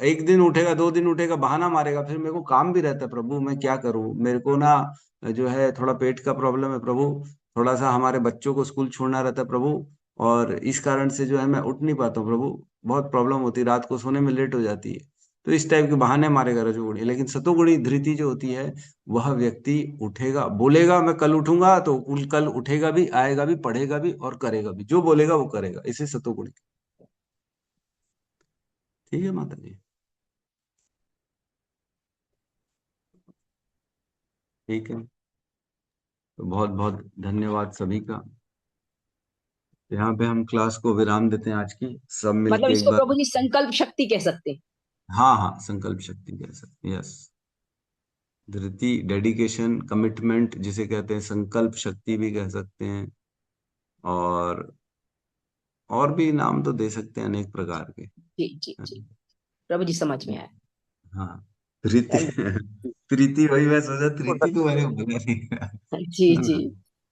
एक दिन उठेगा, 2 दिन उठेगा, बहाना मारेगा, फिर मेरे को काम भी रहता है प्रभु, मैं क्या करूं, मेरे को ना जो है थोड़ा पेट का प्रॉब्लम है प्रभु, थोड़ा सा हमारे बच्चों को स्कूल छोड़ना रहता है प्रभु, और इस कारण से जो है मैं उठ नहीं पाता हूँ प्रभु, बहुत प्रॉब्लम होती है, रात को सोने में लेट हो जाती है। तो इस टाइप के बहाने मारेगा रजोगुणी। लेकिन सतोगुणी धृति जो होती है, वह व्यक्ति उठेगा, बोलेगा मैं कल उठूंगा, तो कल उठेगा भी, आएगा भी, पढ़ेगा भी और करेगा भी, जो बोलेगा वो करेगा। इसे सतोगुणी। ठीक है माता जी, ठीक है। तो बहुत बहुत धन्यवाद सभी का। यहाँ पे हम क्लास को विराम देते हैं आज की, सब मतलब मिलके एक इसको बार। प्रभु जी संकल्प शक्ति कह सकते हैं। हाँ हाँ, संकल्प शक्ति कह सकते हैं, यस। धृति, डेडिकेशन, कमिटमेंट जिसे कहते हैं, संकल्प शक्ति भी कह सकते हैं, और भी नाम तो दे सकते हैं अनेक प्रकार के। जी जी जी, प्रभु जी समझ में आया। हाँ, धृति प्रीति, वही मैं सोचा धृति तो मैंने बोला नहीं। जी जी,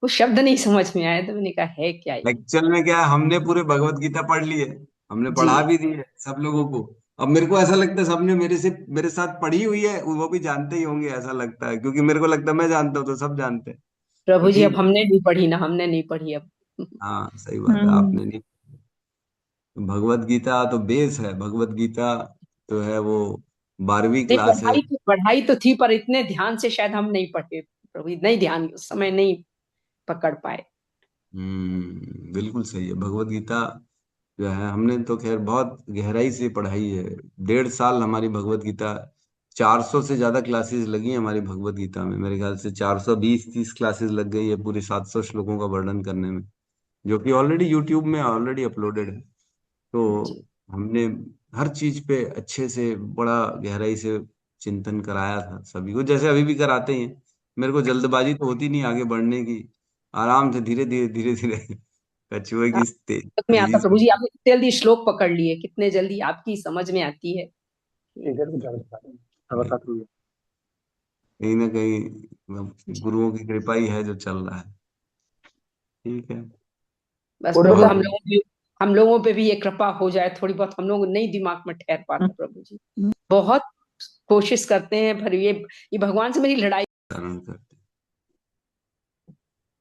वो शब्द नहीं समझ में आया तो मैंने कहा है क्या ये। एक्चुअल में क्या है, हमने पूरे भगवत गीता पढ़ ली है, हमने जी पढ़ा भी दी है सब लोगों को। अब मेरे को ऐसा लगता है सबने मेरे साथ पढ़ी हुई है, वो भी जानते ही होंगे ऐसा लगता है, क्योंकि मेरे को लगता है मैं जानता हूँ तो सब जानते हैं। प्रभु जी, क्योंकि अब हमने नहीं पढ़ी ना, हमने नहीं पढ़ी अब। हाँ सही बात है, आपने नहीं। भगवत गीता तो बेस है, भगवत गीता तो है वो 12वीं नहीं, क्लास है। पढ़ाई तो थी, पर इतने ध्यान से शायद हम नहीं पढ़े प्रभु जी, नहीं ध्यान उस समय नहीं पकड़ पाए। बिल्कुल सही है। भगवत गीता जो है हमने तो खैर बहुत गहराई से पढ़ाई है, 1.5 साल हमारी भगवत गीता, 400 से ज्यादा क्लासेस लगी हैं हमारी भगवत गीता में, मेरे ख्याल से 420-30 क्लासेस लग गई है पूरे 700 श्लोकों का वर्णन करने में, जो कि ऑलरेडी यूट्यूब में ऑलरेडी अपलोडेड है। तो हमने हर चीज पे अच्छे से बड़ा गहराई से चिंतन कराया था सभी को, जैसे अभी भी कराते ही हैं। मेरे को जल्दबाजी तो होती नहीं आगे बढ़ने की, आराम से धीरे धीरे धीरे धीरे कछुए की तक में आता तेजी प्रभु से। जी, आपने कितने जल्दी श्लोक पकड़ लिए, कितने जल्दी आपकी समझ में आती है। इधर को ज्यादा बता रहे हैं, खबर साथ हुई है। कहीं ना कहीं गुरुओं की कृपा ही है जो चल रहा है। ठीक है, बस प्रभु, हम लोगों पे भी ये कृपा हो जाए थोड़ी बहुत, हम लोग नहीं दिमाग में ठहर पाते प्रभु जी, बहुत कोशिश करते हैं, पर ये भगवान से मेरी लड़ाई।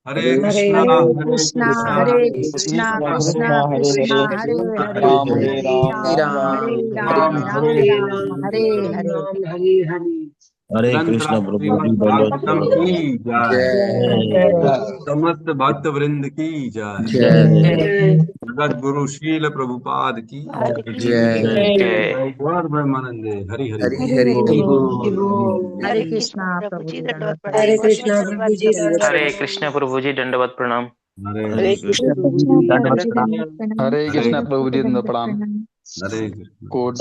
हरे कृष्णा हरे कृष्णा हरे कृष्णा कृष्णा कृष्णा हरे कृष्णा हरे हरे हरे हरे राम हरे राम राम हरे हरे हरे राम हरे हरे। हरे संत कृष्ण राम प्रभु श्रीमद् जी, दंडवत भागवतम प्रणाम। की जय, जय समस्त भक्त वृंद की जय, जय जगत गुरु शील प्रभुपाद की जय। गौर ब्रह्मानंदे हरि हरि हरि बोल। हरि हरि बोल। बोल। हरे हरे कृष्णा कृष्णा प्रभु प्रभु जी, जी दंडवत दंडवत प्रणाम। प्रणाम। बहुत बहुत धन्यवाद हरे कृष्ण प्रभु जी दंडवत प्रणाम। हरे हरे हरे कृष्ण प्रभु कृष्णा जी, प्रभु दंडवत जी प्रणाम। दंडवत प्रणाम। हरे हरे कृष्ण प्रभु प्रभु जी जी, दंडवत दंडवत प्रणाम। प्रणाम। हरे कृष्ण। कोटि